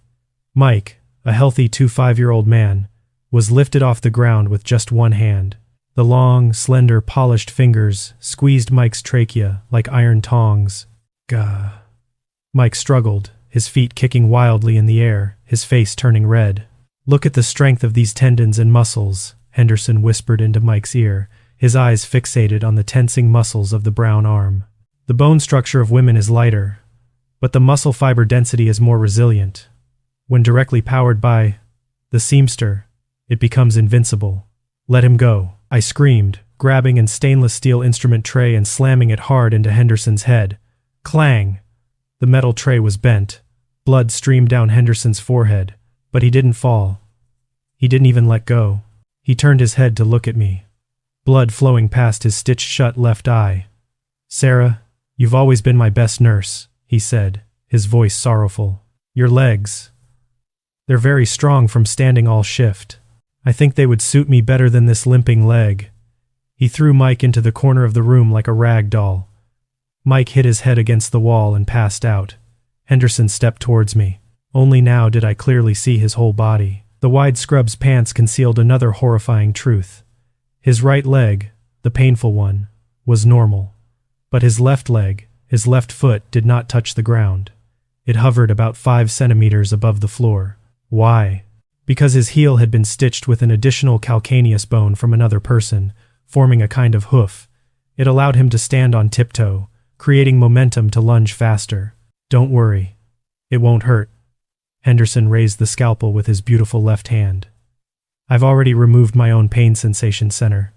Mike, a healthy 25-year-old man, was lifted off the ground with just one hand. The long, slender, polished fingers squeezed Mike's trachea like iron tongs. Gah. Mike struggled, his feet kicking wildly in the air, his face turning red. "Look at the strength of these tendons and muscles," Henderson whispered into Mike's ear, his eyes fixated on the tensing muscles of the brown arm. "The bone structure of women is lighter, but the muscle fiber density is more resilient. When directly powered by the seamster, it becomes invincible." "Let him go," I screamed, grabbing a stainless steel instrument tray and slamming it hard into Henderson's head. Clang! The metal tray was bent. Blood streamed down Henderson's forehead, but he didn't fall. He didn't even let go. He turned his head to look at me, blood flowing past his stitched-shut left eye. "Sarah, you've always been my best nurse," he said, his voice sorrowful. "Your legs, they're very strong from standing all shift. I think they would suit me better than this limping leg." He threw Mike into the corner of the room like a rag doll. Mike hit his head against the wall and passed out. Henderson stepped towards me. Only now did I clearly see his whole body. The wide scrubs pants concealed another horrifying truth. His right leg, the painful one, was normal. But his left leg, his left foot, did not touch the ground. It hovered about 5 centimeters above the floor. Why? Because his heel had been stitched with an additional calcaneus bone from another person, forming a kind of hoof. It allowed him to stand on tiptoe, creating momentum to lunge faster. "Don't worry. It won't hurt." Henderson raised the scalpel with his beautiful left hand. I've already removed my own pain sensation center.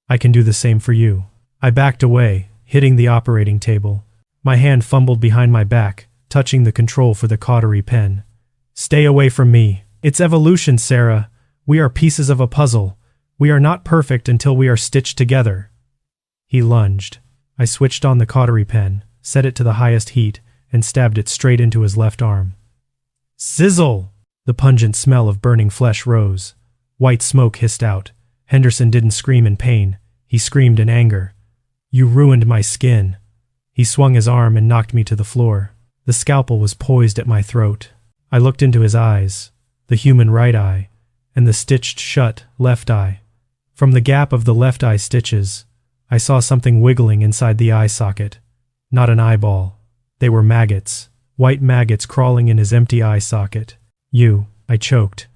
I can do the same for you. I backed away, hitting the operating table. My hand fumbled behind my back, touching the control for the cautery pen. Stay away from me. It's evolution, Sarah. We are pieces of a puzzle. We are not perfect until we are stitched together. He lunged. I switched on the cautery pen, set it to the highest heat, and stabbed it straight into his left arm. Sizzle! The pungent smell of burning flesh rose. White smoke hissed out. Henderson didn't scream in pain. He screamed in anger. You ruined my skin. He swung his arm and knocked me to the floor. The scalpel was poised at my throat. I looked into his eyes, the human right eye, and the stitched shut left eye. From the gap of the left eye stitches, I saw something wiggling inside the eye socket. Not an eyeball. They were maggots, white maggots crawling in his empty eye socket. I choked.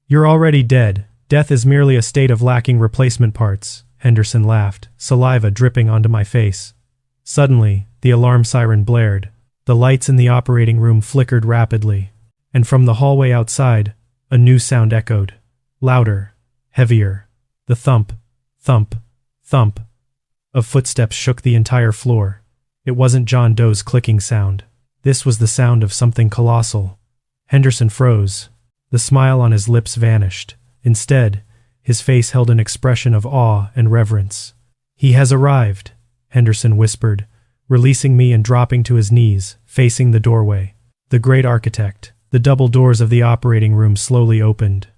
You're already dead. Death is merely a state of lacking replacement parts, Henderson laughed, saliva dripping onto my face. Suddenly, the alarm siren blared. The lights in the operating room flickered rapidly, and from the hallway outside, a new sound echoed. Louder, heavier. The thump, thump, thump of footsteps shook the entire floor. It wasn't John Doe's clicking sound. This was the sound of something colossal. Henderson froze. The smile on his lips vanished. Instead, his face held an expression of awe and reverence. He has arrived, Henderson whispered, releasing me and dropping to his knees, facing the doorway. The great architect. The double doors of the operating room slowly opened.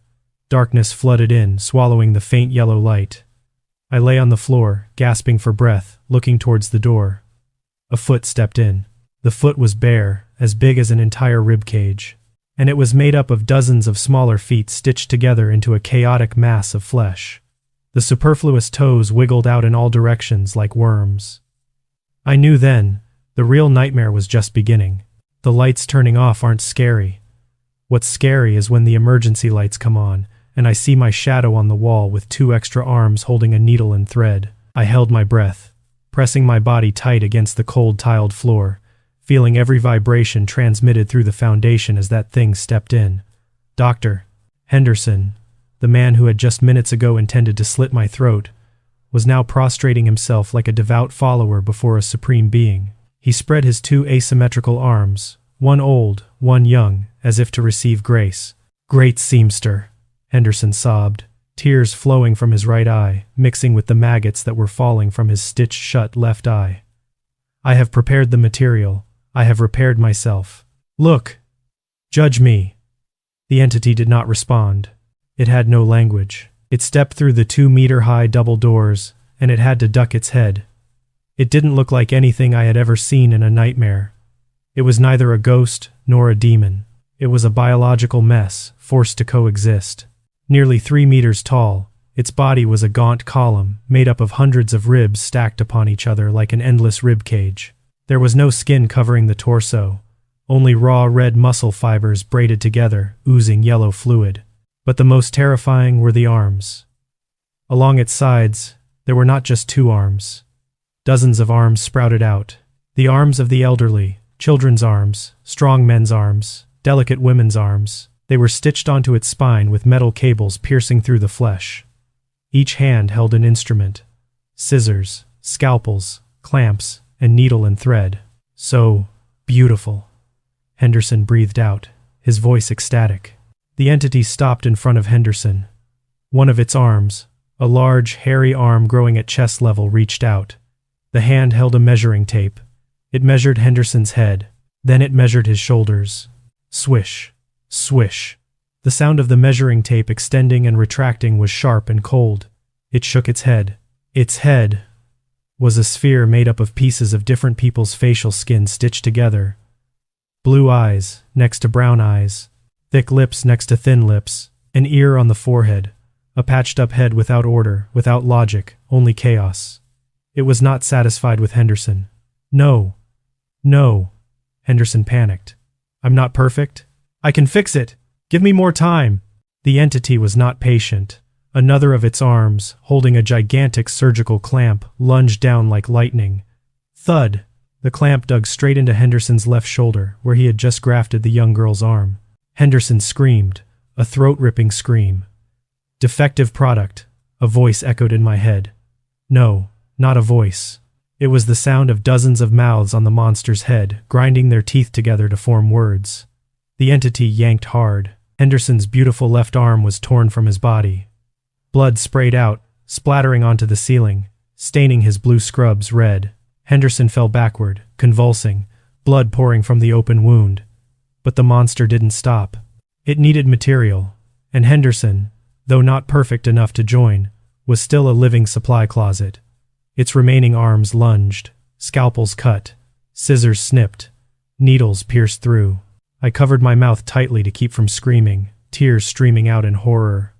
Darkness flooded in, swallowing the faint yellow light. I lay on the floor, gasping for breath, looking towards the door. A foot stepped in. The foot was bare, as big as an entire rib cage, and it was made up of dozens of smaller feet stitched together into a chaotic mass of flesh. The superfluous toes wiggled out in all directions like worms. I knew then, the real nightmare was just beginning. The lights turning off aren't scary. What's scary is when the emergency lights come on, and I see my shadow on the wall with 2 extra arms holding a needle and thread. I held my breath, pressing my body tight against the cold tiled floor, feeling every vibration transmitted through the foundation as that thing stepped in. Dr. Henderson, the man who had just minutes ago intended to slit my throat, was now prostrating himself like a devout follower before a supreme being. He spread his 2 asymmetrical arms, one old, one young, as if to receive grace. Great seamster, Henderson sobbed, tears flowing from his right eye, mixing with the maggots that were falling from his stitched-shut left eye. I have prepared the material. I have repaired myself. Look! Judge me. The entity did not respond. It had no language. It stepped through the 2-meter-high double doors, and it had to duck its head. It didn't look like anything I had ever seen in a nightmare. It was neither a ghost nor a demon. It was a biological mess, forced to coexist. Nearly 3 meters tall, its body was a gaunt column made up of hundreds of ribs stacked upon each other like an endless rib cage. There was no skin covering the torso, only raw red muscle fibers braided together, oozing yellow fluid. But the most terrifying were the arms. Along its sides, there were not just 2 arms. Dozens of arms sprouted out. The arms of the elderly, children's arms, strong men's arms, delicate women's arms. They were stitched onto its spine with metal cables piercing through the flesh. Each hand held an instrument. Scissors, scalpels, clamps, and needle and thread. So beautiful. Henderson breathed out, his voice ecstatic. The entity stopped in front of Henderson. One of its arms, a large, hairy arm growing at chest level, reached out. The hand held a measuring tape. It measured Henderson's head. Then it measured his shoulders. Swish. Swish. The sound of the measuring tape extending and retracting was sharp and cold. It shook its head. Its head was a sphere made up of pieces of different people's facial skin stitched together. Blue eyes next to brown eyes, thick lips next to thin lips, an ear on the forehead, a patched-up head without order, without logic, only chaos. It was not satisfied with Henderson. No. No. Henderson panicked. I'm not perfect. I can fix it. Give me more time. The entity was not patient. Another of its arms, holding a gigantic surgical clamp, lunged down like lightning. Thud! The clamp dug straight into Henderson's left shoulder, where he had just grafted the young girl's arm. Henderson screamed, a throat-ripping scream. Defective product, a voice echoed in my head. No, not a voice. It was the sound of dozens of mouths on the monster's head, grinding their teeth together to form words. The entity yanked hard. Henderson's beautiful left arm was torn from his body. Blood sprayed out, splattering onto the ceiling, staining his blue scrubs red. Henderson fell backward, convulsing, blood pouring from the open wound. But the monster didn't stop. It needed material, and Henderson, though not perfect enough to join, was still a living supply closet. Its remaining arms lunged, scalpels cut, scissors snipped, needles pierced through. I covered my mouth tightly to keep from screaming, tears streaming out in horror.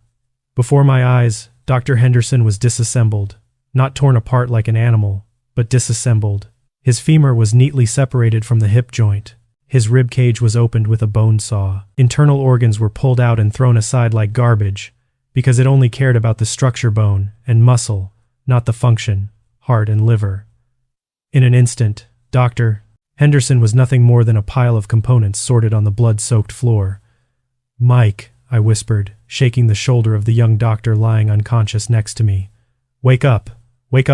Before my eyes, Dr. Henderson was disassembled, not torn apart like an animal, but disassembled. His femur was neatly separated from the hip joint. His rib cage was opened with a bone saw. Internal organs were pulled out and thrown aside like garbage, because it only cared about the structure bone and muscle, not the function, heart and liver. In an instant, Dr. Henderson was nothing more than a pile of components sorted on the blood-soaked floor. "Mike," I whispered, shaking the shoulder of the young doctor lying unconscious next to me. Wake up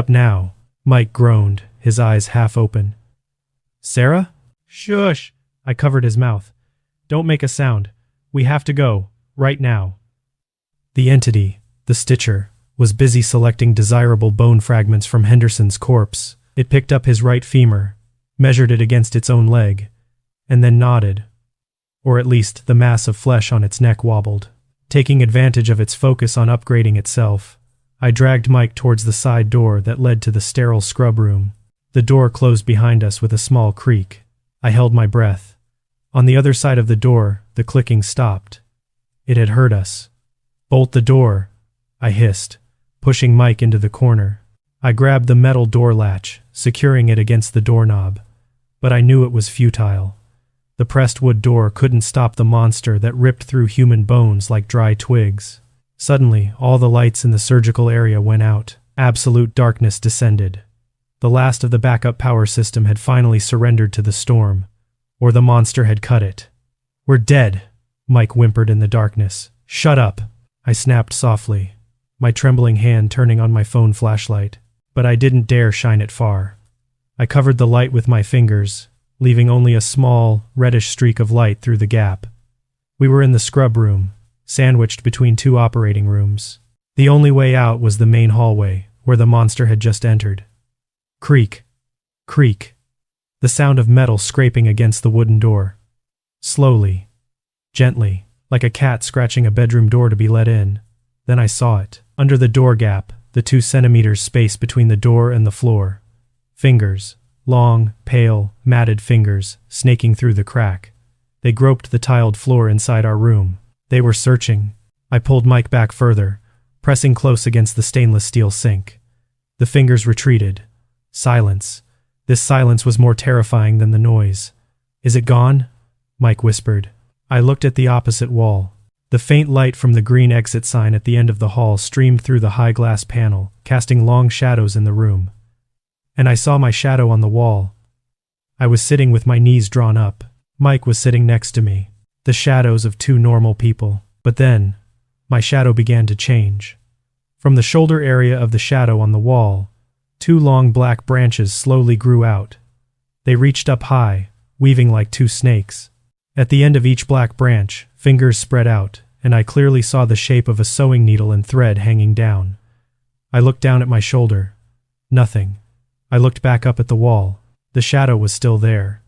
now." Mike groaned, his eyes half open. "Sarah?" "Shush!" I covered his mouth. "Don't make a sound. We have to go, right now." The entity, the Stitcher, was busy selecting desirable bone fragments from Henderson's corpse. It picked up his right femur, measured it against its own leg, and then nodded. Or at least the mass of flesh on its neck wobbled. Taking advantage of its focus on upgrading itself, I dragged Mike towards the side door that led to the sterile scrub room. The door closed behind us with a small creak. I held my breath. On the other side of the door, the clicking stopped. It had heard us. "Bolt the door," I hissed, pushing Mike into the corner. I grabbed the metal door latch, securing it against the doorknob. But I knew it was futile. The pressed wood door couldn't stop the monster that ripped through human bones like dry twigs. Suddenly, all the lights in the surgical area went out. Absolute darkness descended. The last of the backup power system had finally surrendered to the storm, or the monster had cut it. "We're dead," Mike whimpered in the darkness. "Shut up," I snapped softly, my trembling hand turning on my phone flashlight. But I didn't dare shine it far. I covered the light with my fingers, leaving only a small, reddish streak of light through the gap. We were in the scrub room, sandwiched between two operating rooms. The only way out was the main hallway, where the monster had just entered. Creak, creak, the sound of metal scraping against the wooden door. Slowly, gently, like a cat scratching a bedroom door to be let in. Then I saw it. Under the door gap, the 2 centimeters space between the door and the floor. Fingers, long, pale, matted fingers, snaking through the crack. They groped the tiled floor inside our room. They were searching. I pulled Mike back further, pressing close against the stainless steel sink. The fingers retreated. Silence. This silence was more terrifying than the noise. "Is it gone?" Mike whispered. I looked at the opposite wall. The faint light from the green exit sign at the end of the hall streamed through the high glass panel, casting long shadows in the room. And I saw my shadow on the wall. I was sitting with my knees drawn up. Mike was sitting next to me. The shadows of 2 normal people. But then, my shadow began to change. From the shoulder area of the shadow on the wall, 2 long black branches slowly grew out. They reached up high, weaving like 2 snakes. At the end of each black branch, fingers spread out, and I clearly saw the shape of a sewing needle and thread hanging down. I looked down at my shoulder. Nothing. I looked back up at the wall. The shadow was still there.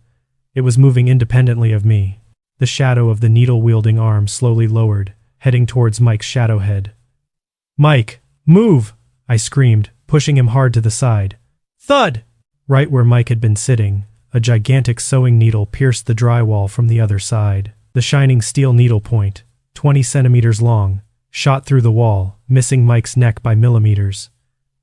It was moving independently of me. The shadow of the needle-wielding arm slowly lowered, heading towards Mike's shadow head. "Mike, move!" I screamed, pushing him hard to the side. Thud! Right where Mike had been sitting, a gigantic sewing needle pierced the drywall from the other side. The shining steel needle point, 20 centimeters long, shot through the wall, missing Mike's neck by millimeters.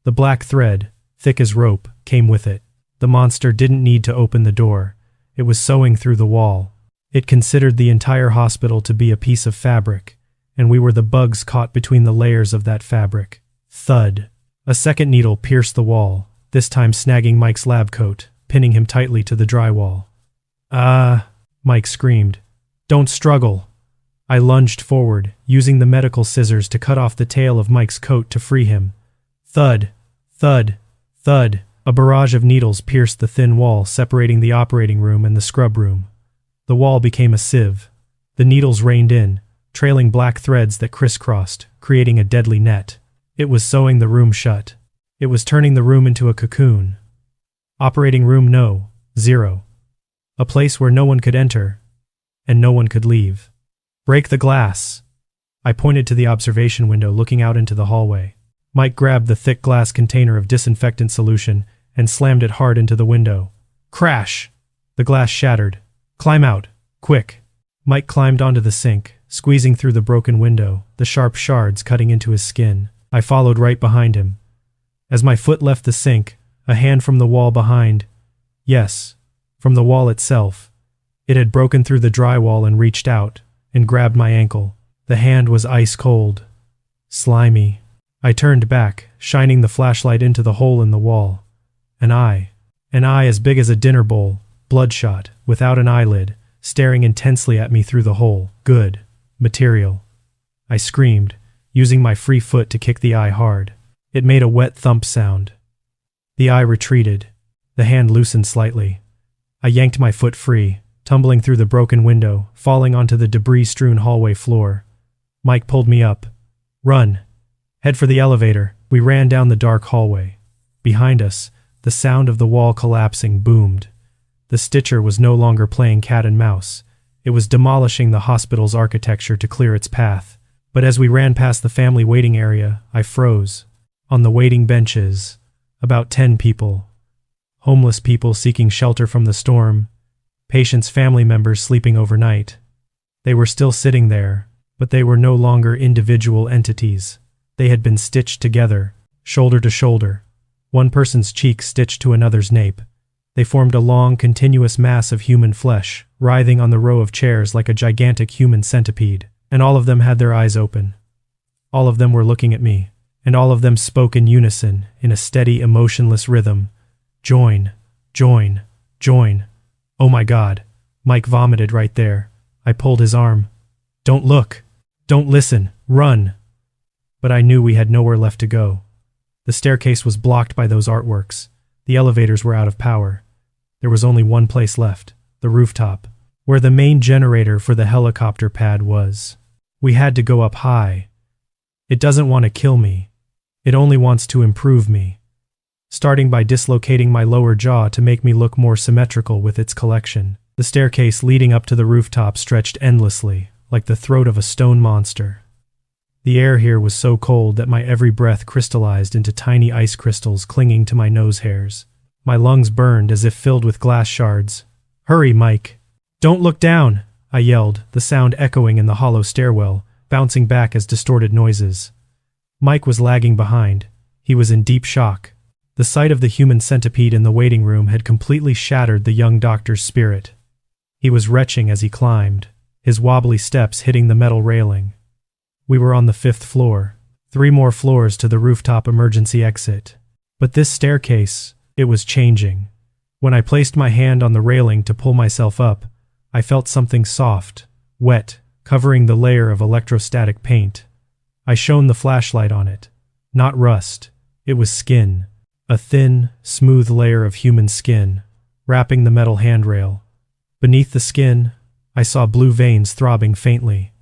The black thread, thick as rope, came with it. The monster didn't need to open the door. It was sewing through the wall. It considered the entire hospital to be a piece of fabric, and we were the bugs caught between the layers of that fabric. Thud. A second needle pierced the wall, this time snagging Mike's lab coat, pinning him tightly to the drywall. Mike screamed. "Don't struggle." I lunged forward, using the medical scissors to cut off the tail of Mike's coat to free him. Thud, thud, thud. A barrage of needles pierced the thin wall separating the operating room and the scrub room. The wall became a sieve. The needles rained in, trailing black threads that crisscrossed, creating a deadly net. It was sewing the room shut. It was turning the room into a cocoon. Operating room No. 0. A place where no one could enter, and no one could leave. Break the glass. I pointed to the observation window looking out into the hallway. Mike grabbed the thick glass container of disinfectant solution and slammed it hard into the window. Crash! The glass shattered. Climb out, quick. Mike climbed onto the sink, squeezing through the broken window, the sharp shards cutting into his skin. I followed right behind him. As my foot left the sink, a hand from the wall behind, yes, from the wall itself, it had broken through the drywall and reached out and grabbed my ankle. The hand was ice cold, slimy. I turned back, shining the flashlight into the hole in the wall. An eye as big as a dinner bowl, bloodshot, without an eyelid, staring intensely at me through the hole. Good material. I screamed, using my free foot to kick the eye hard. It made a wet thump sound. The eye retreated. The hand loosened slightly. I yanked my foot free, tumbling through the broken window, falling onto the debris-strewn hallway floor. Mike pulled me up. Run. Head for the elevator. We ran down the dark hallway. Behind us, the sound of the wall collapsing boomed. The Stitcher was no longer playing cat and mouse. It was demolishing the hospital's architecture to clear its path. But as we ran past the family waiting area, I froze. On the waiting benches, about 10 people. Homeless people seeking shelter from the storm. Patients' family members sleeping overnight. They were still sitting there, but they were no longer individual entities. They had been stitched together, shoulder to shoulder. One person's cheek stitched to another's nape. They formed a long, continuous mass of human flesh, writhing on the row of chairs like a gigantic human centipede. And all of them had their eyes open. All of them were looking at me, and all of them spoke in unison, in a steady, emotionless rhythm. Join, join, join. Oh my God. Mike vomited right there. I pulled his arm. Don't look. Don't listen. Run. But I knew we had nowhere left to go. The staircase was blocked by those artworks. The elevators were out of power. There was only one place left, the rooftop, where the main generator for the helicopter pad was. We had to go up high. It doesn't want to kill me. It only wants to improve me, starting by dislocating my lower jaw to make me look more symmetrical with its collection. The staircase leading up to the rooftop stretched endlessly, like the throat of a stone monster. The air here was so cold that my every breath crystallized into tiny ice crystals clinging to my nose hairs. My lungs burned as if filled with glass shards. Hurry, Mike. Don't look down, I yelled, the sound echoing in the hollow stairwell, bouncing back as distorted noises. Mike was lagging behind. He was in deep shock. The sight of the human centipede in the waiting room had completely shattered the young doctor's spirit. He was retching as he climbed, his wobbly steps hitting the metal railing. We were on the 5th floor, 3 more floors to the rooftop emergency exit. But this staircase, it was changing. When I placed my hand on the railing to pull myself up, I felt something soft, wet, covering the layer of electrostatic paint. I shone the flashlight on it. Not rust, it was skin. A thin, smooth layer of human skin, wrapping the metal handrail. Beneath the skin, I saw blue veins throbbing faintly.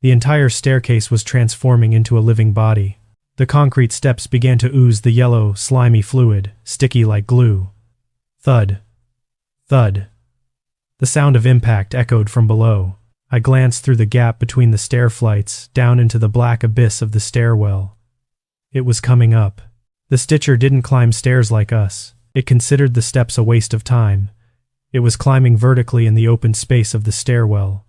The entire staircase was transforming into a living body. The concrete steps began to ooze the yellow, slimy fluid, sticky like glue. Thud. Thud. The sound of impact echoed from below. I glanced through the gap between the stair flights, down into the black abyss of the stairwell. It was coming up. The Stitcher didn't climb stairs like us. It considered the steps a waste of time. It was climbing vertically in the open space of the stairwell.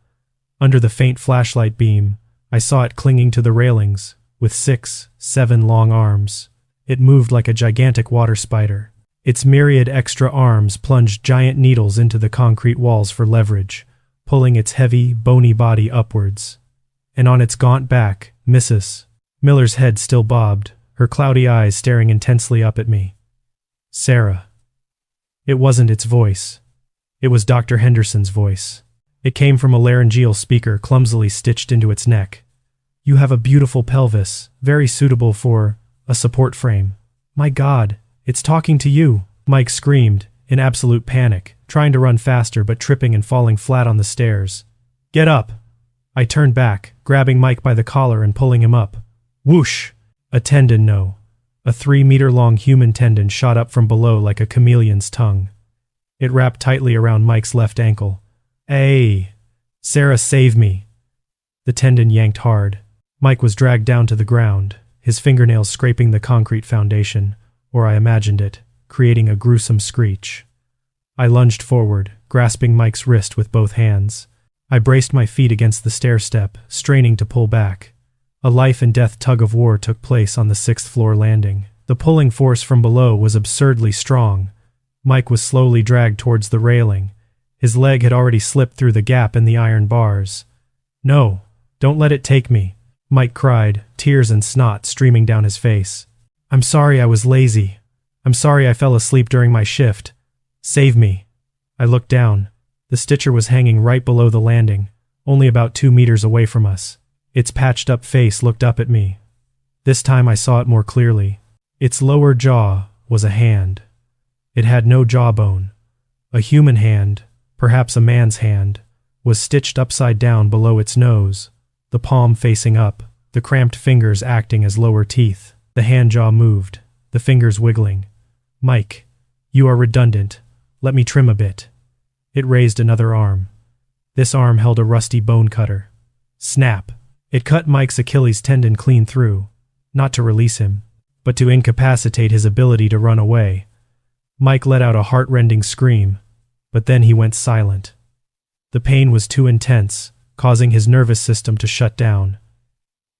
Under the faint flashlight beam, I saw it clinging to the railings, with 6, 7 long arms. It moved like a gigantic water spider. Its myriad extra arms plunged giant needles into the concrete walls for leverage, pulling its heavy, bony body upwards. And on its gaunt back, Mrs. Miller's head still bobbed, her cloudy eyes staring intensely up at me. Sarah. It wasn't its voice. It was Dr. Henderson's voice. It came from a laryngeal speaker clumsily stitched into its neck. "You have a beautiful pelvis, very suitable for a support frame." "My God, it's talking to you!" Mike screamed, in absolute panic, trying to run faster but tripping and falling flat on the stairs. "Get up!" I turned back, grabbing Mike by the collar and pulling him up. Whoosh! A tendon, no. A 3-meter-long human tendon shot up from below like a chameleon's tongue. It wrapped tightly around Mike's left ankle. "Hey! Sarah, save me!" The tendon yanked hard. Mike was dragged down to the ground, his fingernails scraping the concrete foundation, or I imagined it, creating a gruesome screech. I lunged forward, grasping Mike's wrist with both hands. I braced my feet against the stair-step, straining to pull back. A life-and-death tug-of-war took place on the 6th-floor landing. The pulling force from below was absurdly strong. Mike was slowly dragged towards the railing. His leg had already slipped through the gap in the iron bars. "No, don't let it take me," Mike cried, tears and snot streaming down his face. "I'm sorry I was lazy. I'm sorry I fell asleep during my shift. Save me." I looked down. The Stitcher was hanging right below the landing, only about 2 meters away from us. Its patched-up face looked up at me. This time I saw it more clearly. Its lower jaw was a hand. It had no jawbone. A human hand, perhaps a man's hand, was stitched upside down below its nose, the palm facing up, the cramped fingers acting as lower teeth. The hand jaw moved, the fingers wiggling. "Mike, you are redundant. Let me trim a bit." It raised another arm. This arm held a rusty bone cutter. Snap! It cut Mike's Achilles tendon clean through, not to release him, but to incapacitate his ability to run away. Mike let out a heart-rending scream, but then he went silent. The pain was too intense, causing his nervous system to shut down.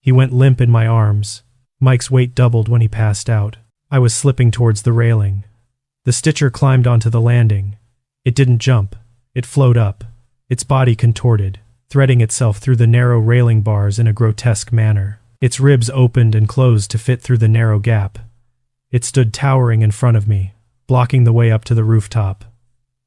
He went limp in my arms. Mike's weight doubled when he passed out. I was slipping towards the railing. The Stitcher climbed onto the landing. It didn't jump. It flowed up, its body contorted, threading itself through the narrow railing bars in a grotesque manner. Its ribs opened and closed to fit through the narrow gap. It stood towering in front of me, blocking the way up to the rooftop.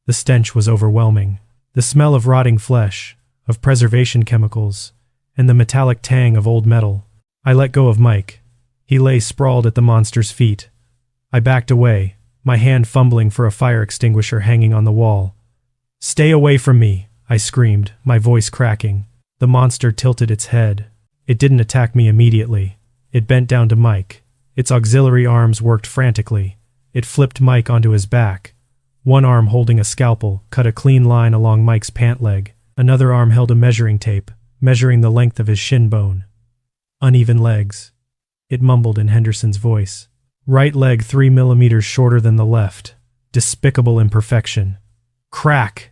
The stench was overwhelming. The smell of rotting flesh, of preservation chemicals, and the metallic tang of old metal. I let go of Mike. He lay sprawled at the monster's feet. I backed away, my hand fumbling for a fire extinguisher hanging on the wall. "Stay away from me," I screamed, my voice cracking. The monster tilted its head. It didn't attack me immediately. It bent down to Mike. Its auxiliary arms worked frantically. It flipped Mike onto his back. One arm holding a scalpel cut a clean line along Mike's pant leg. Another arm held a measuring tape, measuring the length of his shin bone. "Uneven legs," it mumbled in Henderson's voice. "Right leg 3 millimeters shorter than the left. Despicable imperfection." Crack!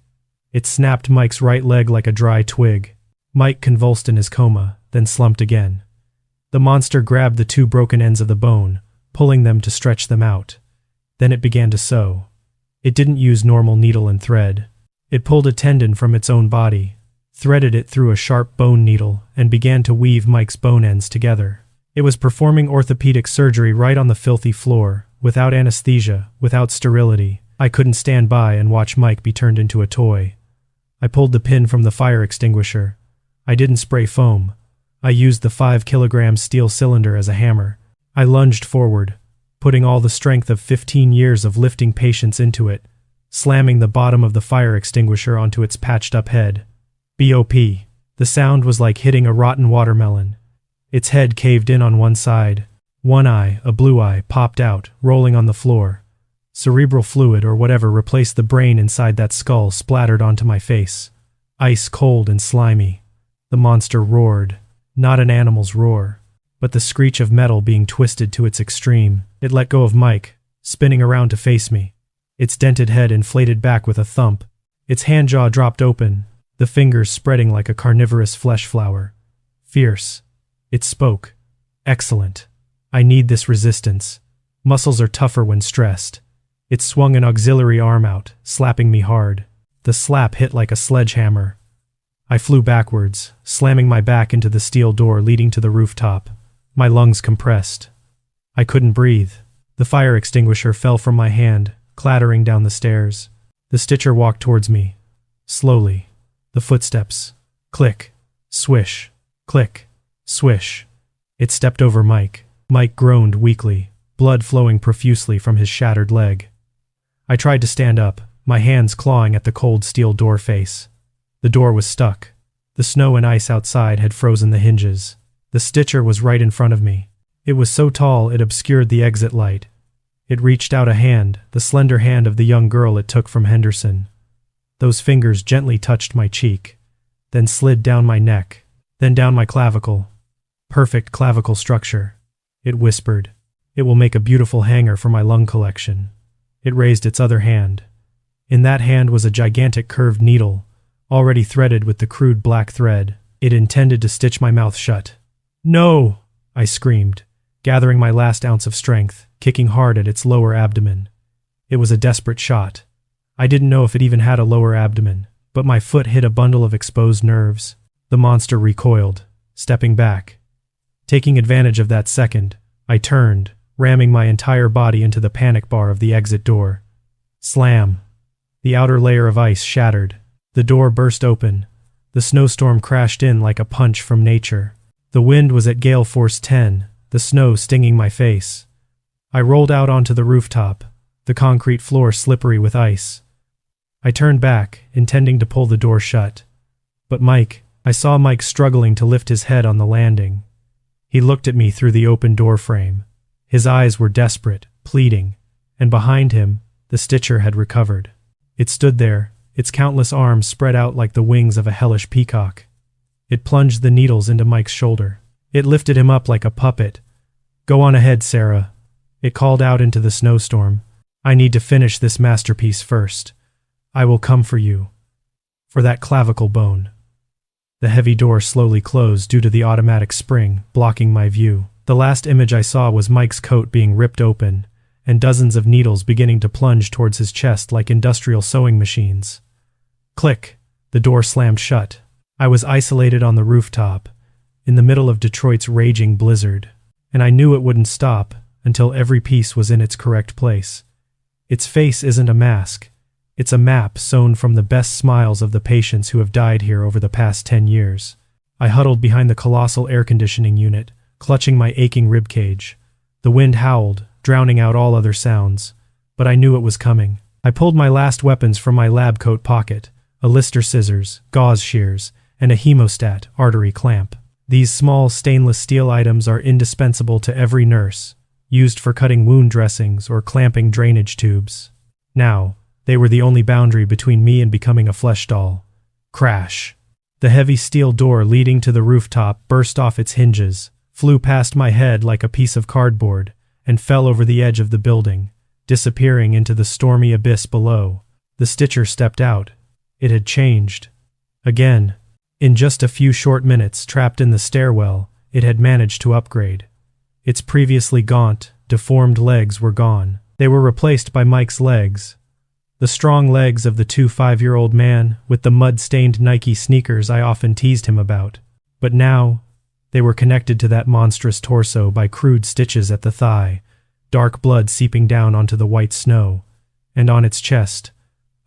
It snapped Mike's right leg like a dry twig. Mike convulsed in his coma, then slumped again. The monster grabbed the 2 broken ends of the bone, pulling them to stretch them out. Then it began to sew. It didn't use normal needle and thread. It pulled a tendon from its own body, threaded it through a sharp bone needle, and began to weave Mike's bone ends together. It was performing orthopedic surgery right on the filthy floor, without anesthesia, without sterility. I couldn't stand by and watch Mike be turned into a toy. I pulled the pin from the fire extinguisher. I didn't spray foam. I used the 5-kilogram steel cylinder as a hammer. I lunged forward, putting all the strength of 15 years of lifting patience into it, slamming the bottom of the fire extinguisher onto its patched-up head. BOP. The sound was like hitting a rotten watermelon. Its head caved in on one side. One eye, a blue eye, popped out, rolling on the floor. Cerebral fluid or whatever replaced the brain inside that skull splattered onto my face. Ice cold and slimy. The monster roared. Not an animal's roar, but the screech of metal being twisted to its extreme. It let go of Mike, spinning around to face me. Its dented head inflated back with a thump. Its hand jaw dropped open, the fingers spreading like a carnivorous flesh flower. Fierce. It spoke. "Excellent. I need this resistance. Muscles are tougher when stressed." It swung an auxiliary arm out, slapping me hard. The slap hit like a sledgehammer. I flew backwards, slamming my back into the steel door leading to the rooftop. My lungs compressed. I couldn't breathe. The fire extinguisher fell from my hand, clattering down the stairs. The Stitcher walked towards me. Slowly. The footsteps. Click. Swish. Click. Swish. It stepped over Mike. Mike groaned weakly, blood flowing profusely from his shattered leg. I tried to stand up, my hands clawing at the cold steel door face. The door was stuck. The snow and ice outside had frozen the hinges. The stitcher was right in front of me. It was so tall it obscured the exit light. It reached out a hand, the slender hand of the young girl it took from Henderson. Those fingers gently touched my cheek, then slid down my neck, then down my clavicle. Perfect clavicle structure. It whispered, "It will make a beautiful hanger for my lung collection." It raised its other hand. In that hand was a gigantic curved needle, already threaded with the crude black thread. It intended to stitch my mouth shut. "No!" I screamed, gathering my last ounce of strength, kicking hard at its lower abdomen. It was a desperate shot. I didn't know if it even had a lower abdomen, but my foot hit a bundle of exposed nerves. The monster recoiled, stepping back. Taking advantage of that second, I turned, ramming my entire body into the panic bar of the exit door. Slam! The outer layer of ice shattered. The door burst open. The snowstorm crashed in like a punch from nature. The wind was at gale force 10, the snow stinging my face. I rolled out onto the rooftop, the concrete floor slippery with ice. I turned back, intending to pull the door shut. But I saw Mike struggling to lift his head on the landing. He looked at me through the open door frame. His eyes were desperate, pleading, and behind him, the stitcher had recovered. It stood there, its countless arms spread out like the wings of a hellish peacock. It plunged the needles into Mike's shoulder. It lifted him up like a puppet. "Go on ahead, Sarah," it called out into the snowstorm. "I need to finish this masterpiece first. I will come for you. For that clavicle bone." The heavy door slowly closed due to the automatic spring, blocking my view. The last image I saw was Mike's coat being ripped open, and dozens of needles beginning to plunge towards his chest like industrial sewing machines. Click! The door slammed shut. I was isolated on the rooftop, in the middle of Detroit's raging blizzard, and I knew it wouldn't stop until every piece was in its correct place. Its face isn't a mask. It's a map sewn from the best smiles of the patients who have died here over the past 10 years. I huddled behind the colossal air conditioning unit, clutching my aching ribcage. The wind howled, drowning out all other sounds, but I knew it was coming. I pulled my last weapons from my lab coat pocket, a Lister scissors, gauze shears, and a hemostat artery clamp. These small stainless steel items are indispensable to every nurse, used for cutting wound dressings or clamping drainage tubes. Now, they were the only boundary between me and becoming a flesh doll. Crash! The heavy steel door leading to the rooftop burst off its hinges, flew past my head like a piece of cardboard, and fell over the edge of the building, disappearing into the stormy abyss below. The stitcher stepped out. It had changed. Again. In just a few short minutes trapped in the stairwell, it had managed to upgrade. Its previously gaunt, deformed legs were gone. They were replaced by Mike's legs. The strong legs of the 5-year-old man with the mud-stained Nike sneakers I often teased him about. But now, they were connected to that monstrous torso by crude stitches at the thigh, dark blood seeping down onto the white snow, and on its chest.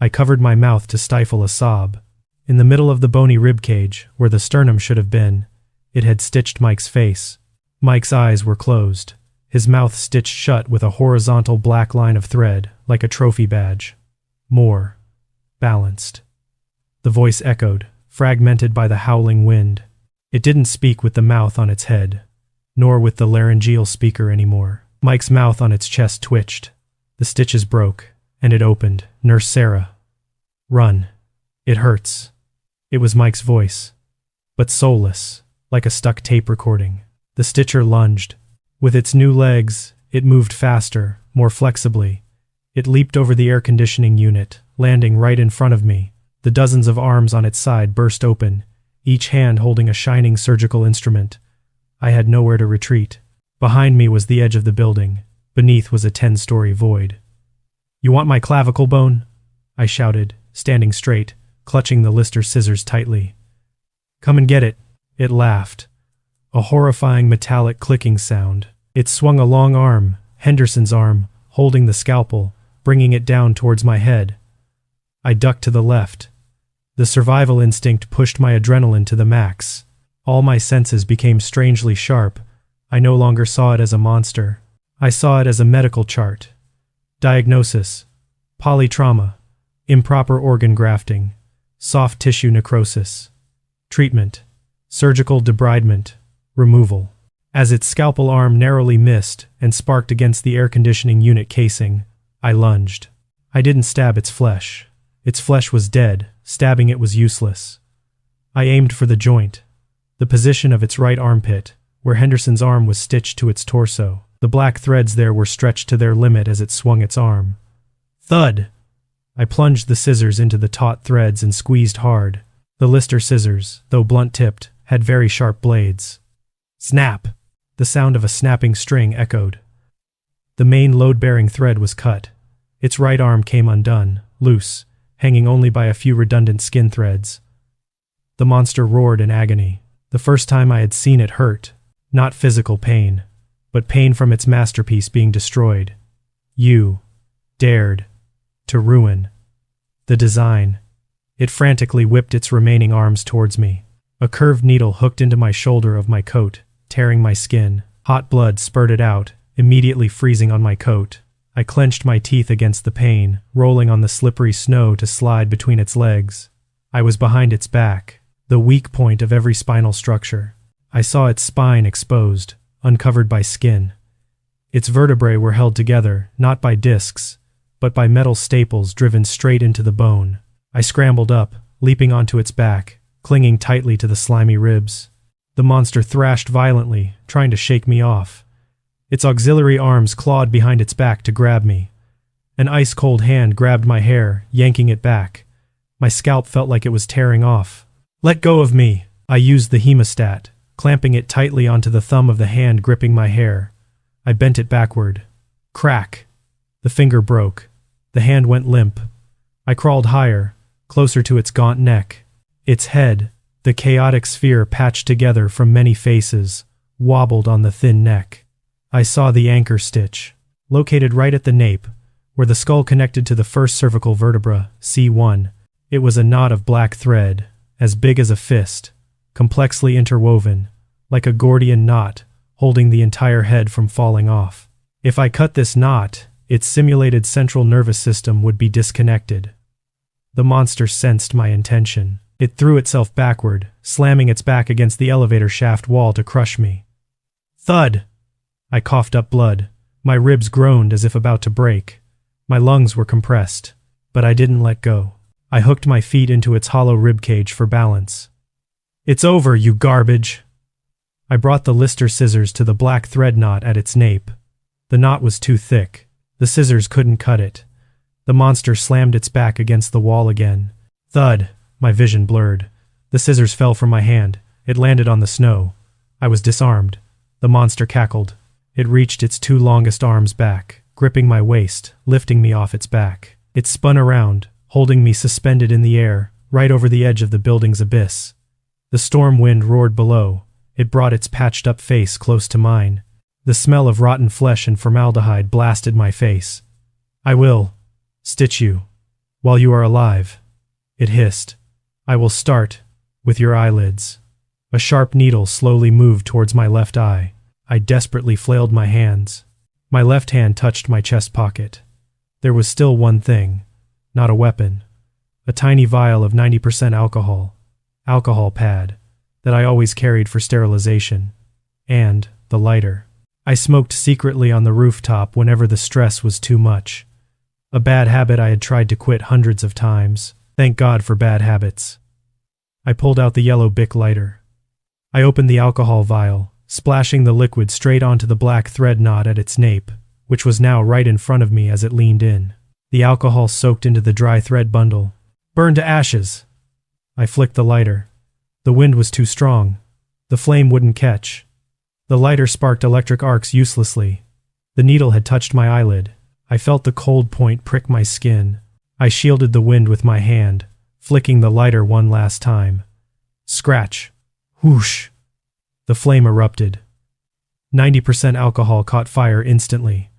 I covered my mouth to stifle a sob. In the middle of the bony ribcage, where the sternum should have been, it had stitched Mike's face. Mike's eyes were closed, his mouth stitched shut with a horizontal black line of thread, like a trophy badge. More. Balanced. The voice echoed, fragmented by the howling wind. It didn't speak with the mouth on its head, nor with the laryngeal speaker anymore. Mike's mouth on its chest twitched. The stitches broke, and it opened. "Nurse Sarah. Run. It hurts." It was Mike's voice, but soulless, like a stuck tape recording. The stitcher lunged. With its new legs, it moved faster, more flexibly. It leaped over the air conditioning unit, landing right in front of me. The dozens of arms on its side burst open, each hand holding a shining surgical instrument. I had nowhere to retreat. Behind me was the edge of the building. Beneath was a 10-story void. "You want my clavicle bone?" I shouted, standing straight, clutching the Lister scissors tightly. "Come and get it." It laughed. A horrifying metallic clicking sound. It swung a long arm, Henderson's arm, holding the scalpel, bringing it down towards my head. I ducked to the left. The survival instinct pushed my adrenaline to the max. All my senses became strangely sharp. I no longer saw it as a monster. I saw it as a medical chart. Diagnosis: polytrauma, improper organ grafting, soft tissue necrosis. Treatment: surgical debridement, removal. As its scalpel arm narrowly missed and sparked against the air conditioning unit casing, I lunged. I didn't stab its flesh. Its flesh was dead. Stabbing it was useless. I aimed for the joint, the position of its right armpit, where Henderson's arm was stitched to its torso. The black threads there were stretched to their limit as it swung its arm. Thud! I plunged the scissors into the taut threads and squeezed hard. The Lister scissors, though blunt-tipped, had very sharp blades. Snap! The sound of a snapping string echoed. The main load-bearing thread was cut. Its right arm came undone, loose, hanging only by a few redundant skin threads. The monster roared in agony. The first time I had seen it hurt. Not physical pain, but pain from its masterpiece being destroyed. You dared to ruin the design. It frantically whipped its remaining arms towards me. A curved needle hooked into my shoulder of my coat, tearing my skin. Hot blood spurted out, immediately freezing on my coat. I clenched my teeth against the pain, rolling on the slippery snow to slide between its legs. I was behind its back, the weak point of every spinal structure. I saw its spine exposed, uncovered by skin. Its vertebrae were held together, not by discs, but by metal staples driven straight into the bone. I scrambled up, leaping onto its back, clinging tightly to the slimy ribs. The monster thrashed violently, trying to shake me off. Its auxiliary arms clawed behind its back to grab me. An ice-cold hand grabbed my hair, yanking it back. My scalp felt like it was tearing off. Let go of me! I used the hemostat, clamping it tightly onto the thumb of the hand gripping my hair. I bent it backward. Crack! The finger broke. The hand went limp. I crawled higher, closer to its gaunt neck. Its head, the chaotic sphere patched together from many faces, wobbled on the thin neck. I saw the anchor stitch, located right at the nape, where the skull connected to the first cervical vertebra, C1. It was a knot of black thread, as big as a fist, complexly interwoven, like a Gordian knot, holding the entire head from falling off. If I cut this knot, its simulated central nervous system would be disconnected. The monster sensed my intention. It threw itself backward, slamming its back against the elevator shaft wall to crush me. Thud! I coughed up blood. My ribs groaned as if about to break. My lungs were compressed, but I didn't let go. I hooked my feet into its hollow ribcage for balance. It's over, you garbage! I brought the Lister scissors to the black thread knot at its nape. The knot was too thick. The scissors couldn't cut it. The monster slammed its back against the wall again. Thud! My vision blurred. The scissors fell from my hand. It landed on the snow. I was disarmed. The monster cackled. It reached its two longest arms back, gripping my waist, lifting me off its back. It spun around, holding me suspended in the air, right over the edge of the building's abyss. The storm wind roared below. It brought its patched-up face close to mine. The smell of rotten flesh and formaldehyde blasted my face. I will stitch you while you are alive, it hissed. I will start with your eyelids. A sharp needle slowly moved towards my left eye. I desperately flailed my hands. My left hand touched my chest pocket. There was still one thing, not a weapon. A tiny vial of 90% alcohol pad, that I always carried for sterilization. And the lighter. I smoked secretly on the rooftop whenever the stress was too much. A bad habit I had tried to quit hundreds of times. Thank God for bad habits. I pulled out the yellow Bic lighter. I opened the alcohol vial, splashing the liquid straight onto the black thread knot at its nape, which was now right in front of me as it leaned in. The alcohol soaked into the dry thread bundle. Burned to ashes! I flicked the lighter. The wind was too strong. The flame wouldn't catch. The lighter sparked electric arcs uselessly. The needle had touched my eyelid. I felt the cold point prick my skin. I shielded the wind with my hand, flicking the lighter one last time. Scratch. Whoosh! The flame erupted. 90% alcohol caught fire instantly.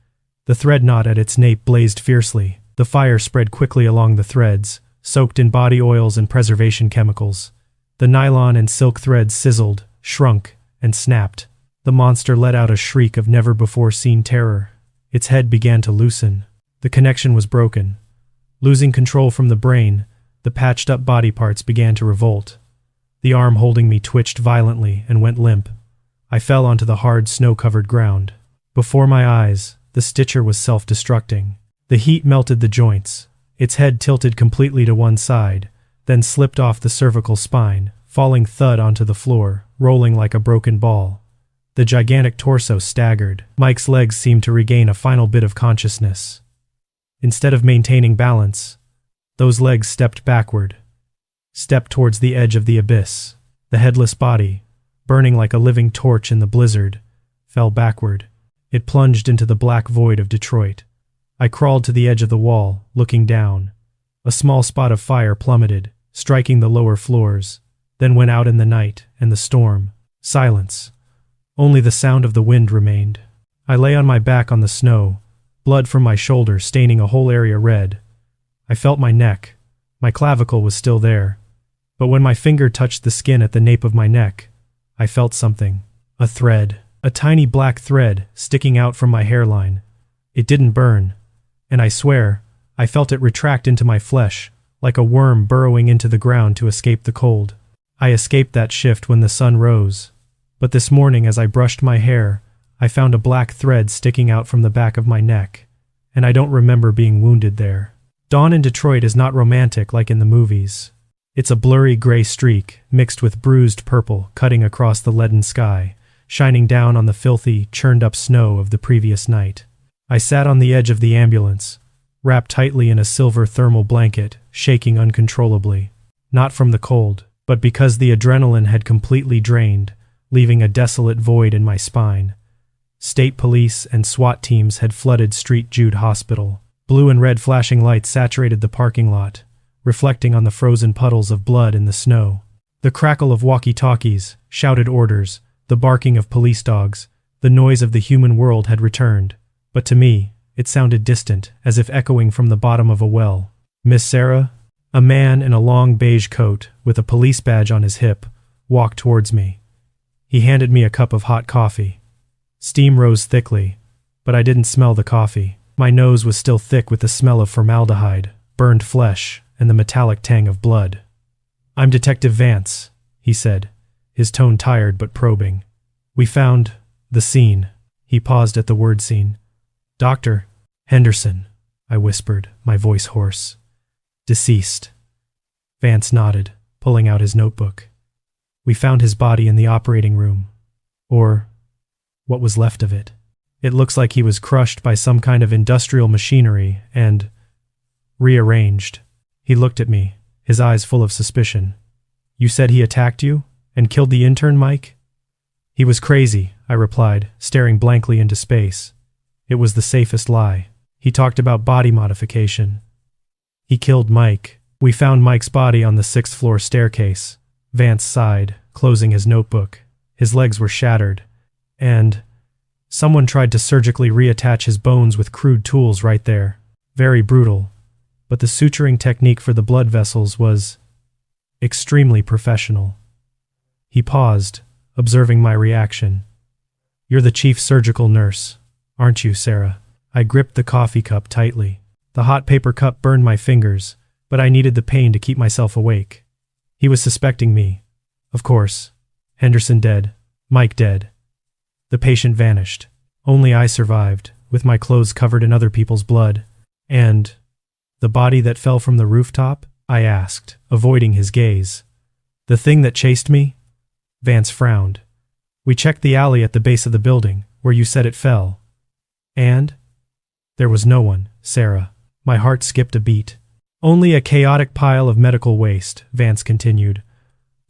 The thread knot at its nape blazed fiercely. The fire spread quickly along the threads, soaked in body oils and preservation chemicals. The nylon and silk threads sizzled, shrunk, and snapped. The monster let out a shriek of never-before-seen terror. Its head began to loosen. The connection was broken. Losing control from the brain, the patched-up body parts began to revolt. The arm holding me twitched violently and went limp. I fell onto the hard, snow-covered ground. Before my eyes, the stitcher was self-destructing. The heat melted the joints. Its head tilted completely to one side, then slipped off the cervical spine, falling thud onto the floor, rolling like a broken ball. The gigantic torso staggered. Mike's legs seemed to regain a final bit of consciousness. Instead of maintaining balance, those legs stepped backward, stepped towards the edge of the abyss. The headless body, burning like a living torch in the blizzard, fell backward. It plunged into the black void of Detroit. I crawled to the edge of the wall, looking down. A small spot of fire plummeted, striking the lower floors, then went out in the night and the storm. Silence. Only the sound of the wind remained. I lay on my back on the snow, blood from my shoulder staining a whole area red. I felt my neck. My clavicle was still there. But when my finger touched the skin at the nape of my neck, I felt something. A thread. A tiny black thread sticking out from my hairline. It didn't burn, and I swear, I felt it retract into my flesh, like a worm burrowing into the ground to escape the cold. I escaped that shift when the sun rose. But this morning as I brushed my hair, I found a black thread sticking out from the back of my neck, and I don't remember being wounded there. Dawn in Detroit is not romantic like in the movies. It's a blurry gray streak, mixed with bruised purple, cutting across the leaden sky, shining down on the filthy, churned-up snow of the previous night. I sat on the edge of the ambulance, wrapped tightly in a silver thermal blanket, shaking uncontrollably. Not from the cold, but because the adrenaline had completely drained, leaving a desolate void in my spine. State police and SWAT teams had flooded Street Jude Hospital. Blue and red flashing lights saturated the parking lot, reflecting on the frozen puddles of blood in the snow. The crackle of walkie-talkies, shouted orders, the barking of police dogs, the noise of the human world had returned. But to me, it sounded distant, as if echoing from the bottom of a well. "Miss Sarah?" A man in a long beige coat, with a police badge on his hip, walked towards me. He handed me a cup of hot coffee. Steam rose thickly, but I didn't smell the coffee. My nose was still thick with the smell of formaldehyde, burned flesh, and the metallic tang of blood. "I'm Detective Vance," he said, his tone tired but probing. "We found the scene." He paused at the word scene. "Dr. Henderson," I whispered, my voice hoarse. "Deceased." Vance nodded, pulling out his notebook. "We found his body in the operating room. Or what was left of it. It looks like he was crushed by some kind of industrial machinery and rearranged." He looked at me, his eyes full of suspicion. "You said he attacked you and killed the intern, Mike?" "He was crazy," I replied, staring blankly into space. It was the safest lie. He talked about body modification. "He killed Mike. We found Mike's body on the 6th-floor staircase." Vance sighed, closing his notebook. His legs were shattered, and someone tried to surgically reattach his bones with crude tools right there. Very brutal, but the suturing technique for the blood vessels was extremely professional. He paused, observing my reaction. "You're the chief surgical nurse, aren't you, Sarah?" I gripped the coffee cup tightly. The hot paper cup burned my fingers, but I needed the pain to keep myself awake. He was suspecting me. Of course. Henderson dead. Mike dead. The patient vanished. Only I survived, with my clothes covered in other people's blood. "And the body that fell from the rooftop?" I asked, avoiding his gaze. "The thing that chased me?" Vance frowned. "We checked the alley at the base of the building, where you said it fell. And there was no one, Sarah." My heart skipped a beat. "Only a chaotic pile of medical waste," Vance continued.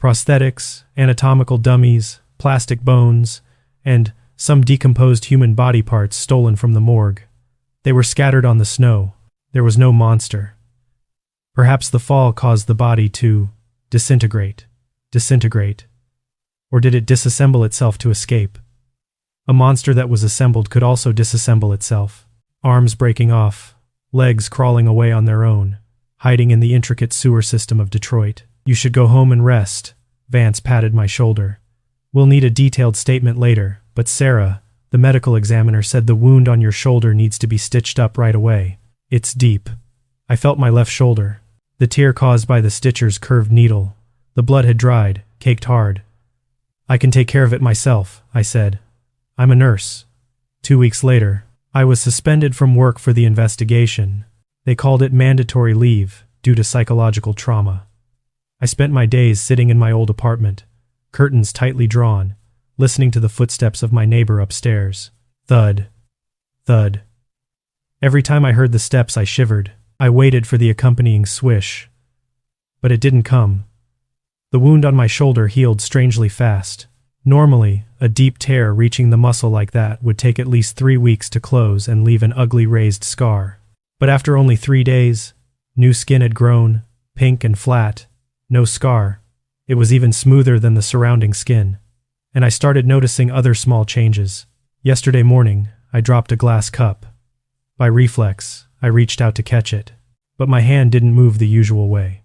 "Prosthetics, anatomical dummies, plastic bones, and some decomposed human body parts stolen from the morgue. They were scattered on the snow. There was no monster. Perhaps the fall caused the body to disintegrate. Or did it disassemble itself to escape? A monster that was assembled could also disassemble itself. Arms breaking off, legs crawling away on their own. hiding in the intricate sewer system of Detroit. You should go home and rest. Vance patted my shoulder. We'll need a detailed statement later, but Sarah, the medical examiner, said the wound on your shoulder needs to be stitched up right away. It's deep. I felt my left shoulder. The tear caused by the stitcher's curved needle. The blood had dried, caked hard. I can take care of it myself, I said. I'm a nurse. 2 weeks later, I was suspended from work for the investigation. They called it mandatory leave due to psychological trauma. I spent my days sitting in my old apartment, curtains tightly drawn, listening to the footsteps of my neighbor upstairs. Thud. Thud. Every time I heard the steps, I shivered. I waited for the accompanying swish. But it didn't come. The wound on my shoulder healed strangely fast. Normally, a deep tear reaching the muscle like that would take at least 3 weeks to close and leave an ugly raised scar. But after only 3 days, new skin had grown, pink and flat, no scar. It was even smoother than the surrounding skin. And I started noticing other small changes. Yesterday morning, I dropped a glass cup. By reflex, I reached out to catch it, but my hand didn't move the usual way.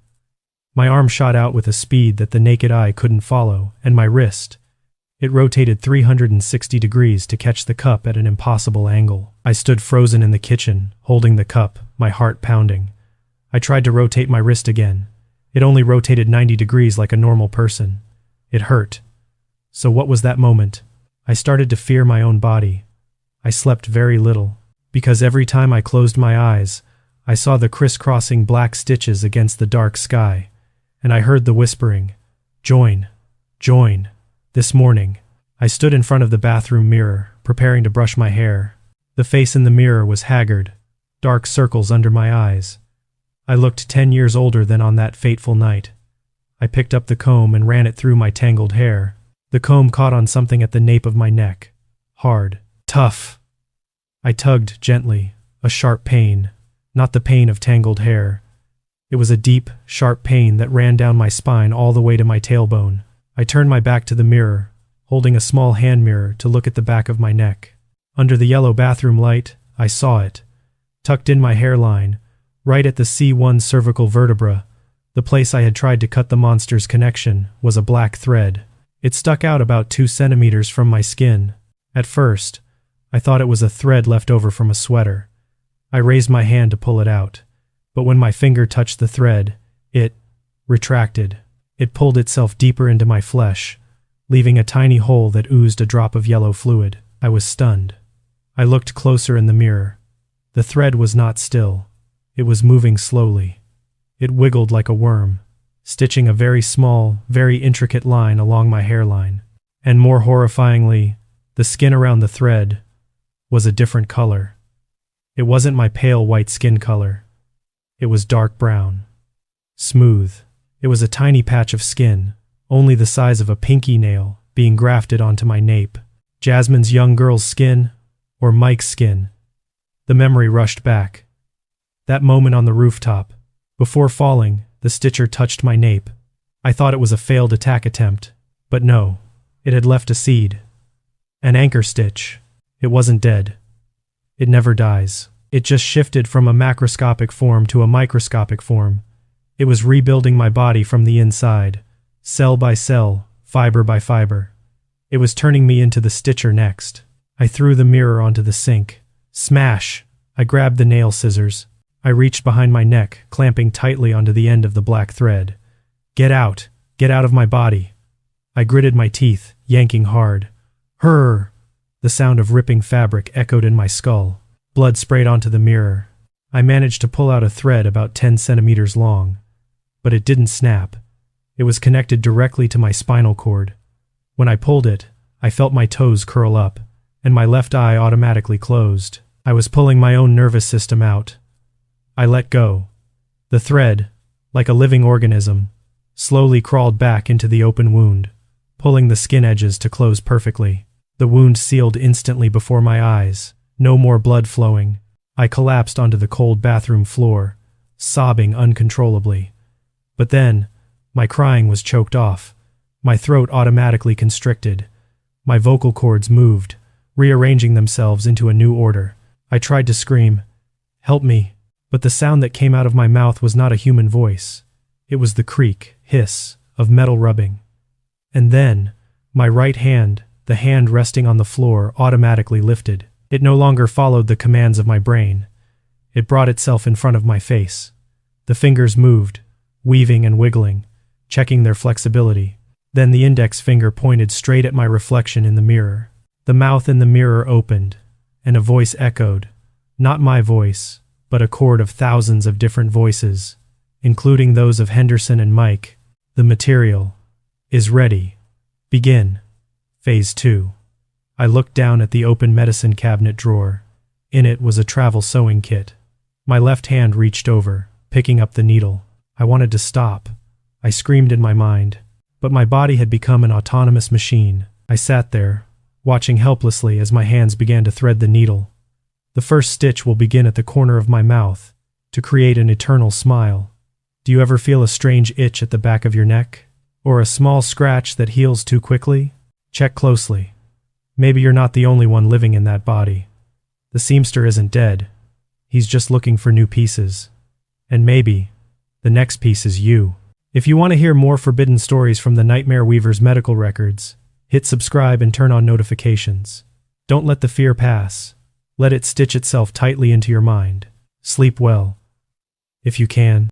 My arm shot out with a speed that the naked eye couldn't follow, and my wrist, it rotated 360 degrees to catch the cup at an impossible angle. I stood frozen in the kitchen, holding the cup, my heart pounding. I tried to rotate my wrist again. It only rotated 90 degrees like a normal person. It hurt. So what was that moment? I started to fear my own body. I slept very little, because every time I closed my eyes, I saw the crisscrossing black stitches against the dark sky, and I heard the whispering, "Join, join." This morning, I stood in front of the bathroom mirror, preparing to brush my hair. The face in the mirror was haggard, dark circles under my eyes. I looked 10 years older than on that fateful night. I picked up the comb and ran it through my tangled hair. The comb caught on something at the nape of my neck. Hard. Tough. I tugged gently, a sharp pain, not the pain of tangled hair. It was a deep, sharp pain that ran down my spine all the way to my tailbone. I turned my back to the mirror, holding a small hand mirror to look at the back of my neck. Under the yellow bathroom light, I saw it. Tucked in my hairline, right at the C1 cervical vertebra, the place I had tried to cut the monster's connection, was a black thread. It stuck out about 2 centimeters from my skin. At first, I thought it was a thread left over from a sweater. I raised my hand to pull it out, but when my finger touched the thread, it retracted. It pulled itself deeper into my flesh, leaving a tiny hole that oozed a drop of yellow fluid. I was stunned. I looked closer in the mirror. The thread was not still. It was moving slowly. It wiggled like a worm, stitching a very small, very intricate line along my hairline. And more horrifyingly, the skin around the thread was a different color. It wasn't my pale white skin color. It was dark brown. Smooth. It was a tiny patch of skin, only the size of a pinky nail, being grafted onto my nape. Jasmine's young girl's skin, or Mike's skin. The memory rushed back. That moment on the rooftop. Before falling, the stitcher touched my nape. I thought it was a failed attack attempt, but no, it had left a seed. An anchor stitch. It wasn't dead. It never dies. It just shifted from a macroscopic form to a microscopic form. It was rebuilding my body from the inside, cell by cell, fiber by fiber. It was turning me into the stitcher next. I threw the mirror onto the sink. Smash! I grabbed the nail scissors. I reached behind my neck, clamping tightly onto the end of the black thread. Get out! Get out of my body! I gritted my teeth, yanking hard. Hurr! The sound of ripping fabric echoed in my skull. Blood sprayed onto the mirror. I managed to pull out a thread about 10 centimeters long. But it didn't snap. It was connected directly to my spinal cord. When I pulled it, I felt my toes curl up, and my left eye automatically closed. I was pulling my own nervous system out. I let go. The thread, like a living organism, slowly crawled back into the open wound, pulling the skin edges to close perfectly. The wound sealed instantly before my eyes. No more blood flowing. I collapsed onto the cold bathroom floor, sobbing uncontrollably. But then, my crying was choked off. My throat automatically constricted. My vocal cords moved, rearranging themselves into a new order. I tried to scream, "Help me," But the sound that came out of my mouth was not a human voice. It was the creak, hiss, of metal rubbing. And then, my right hand, the hand resting on the floor, automatically lifted. It no longer followed the commands of my brain. It brought itself in front of my face. The fingers moved, weaving and wiggling, checking their flexibility. Then the index finger pointed straight at my reflection in the mirror. The mouth in the mirror opened, and a voice echoed. Not my voice, but a chord of thousands of different voices, including those of Henderson and Mike. The material is ready. Begin. Phase 2. I looked down at the open medicine cabinet drawer. In it was a travel sewing kit. My left hand reached over, picking up the needle. I wanted to stop. I screamed in my mind. But my body had become an autonomous machine. I sat there, watching helplessly as my hands began to thread the needle. The first stitch will begin at the corner of my mouth, to create an eternal smile. Do you ever feel a strange itch at the back of your neck? Or a small scratch that heals too quickly? Check closely. Maybe you're not the only one living in that body. The seamster isn't dead. He's just looking for new pieces. And maybe the next piece is you. If you want to hear more forbidden stories from the Nightmare Weaver's medical records, hit subscribe and turn on notifications. Don't let the fear pass. Let it stitch itself tightly into your mind. Sleep well. If you can.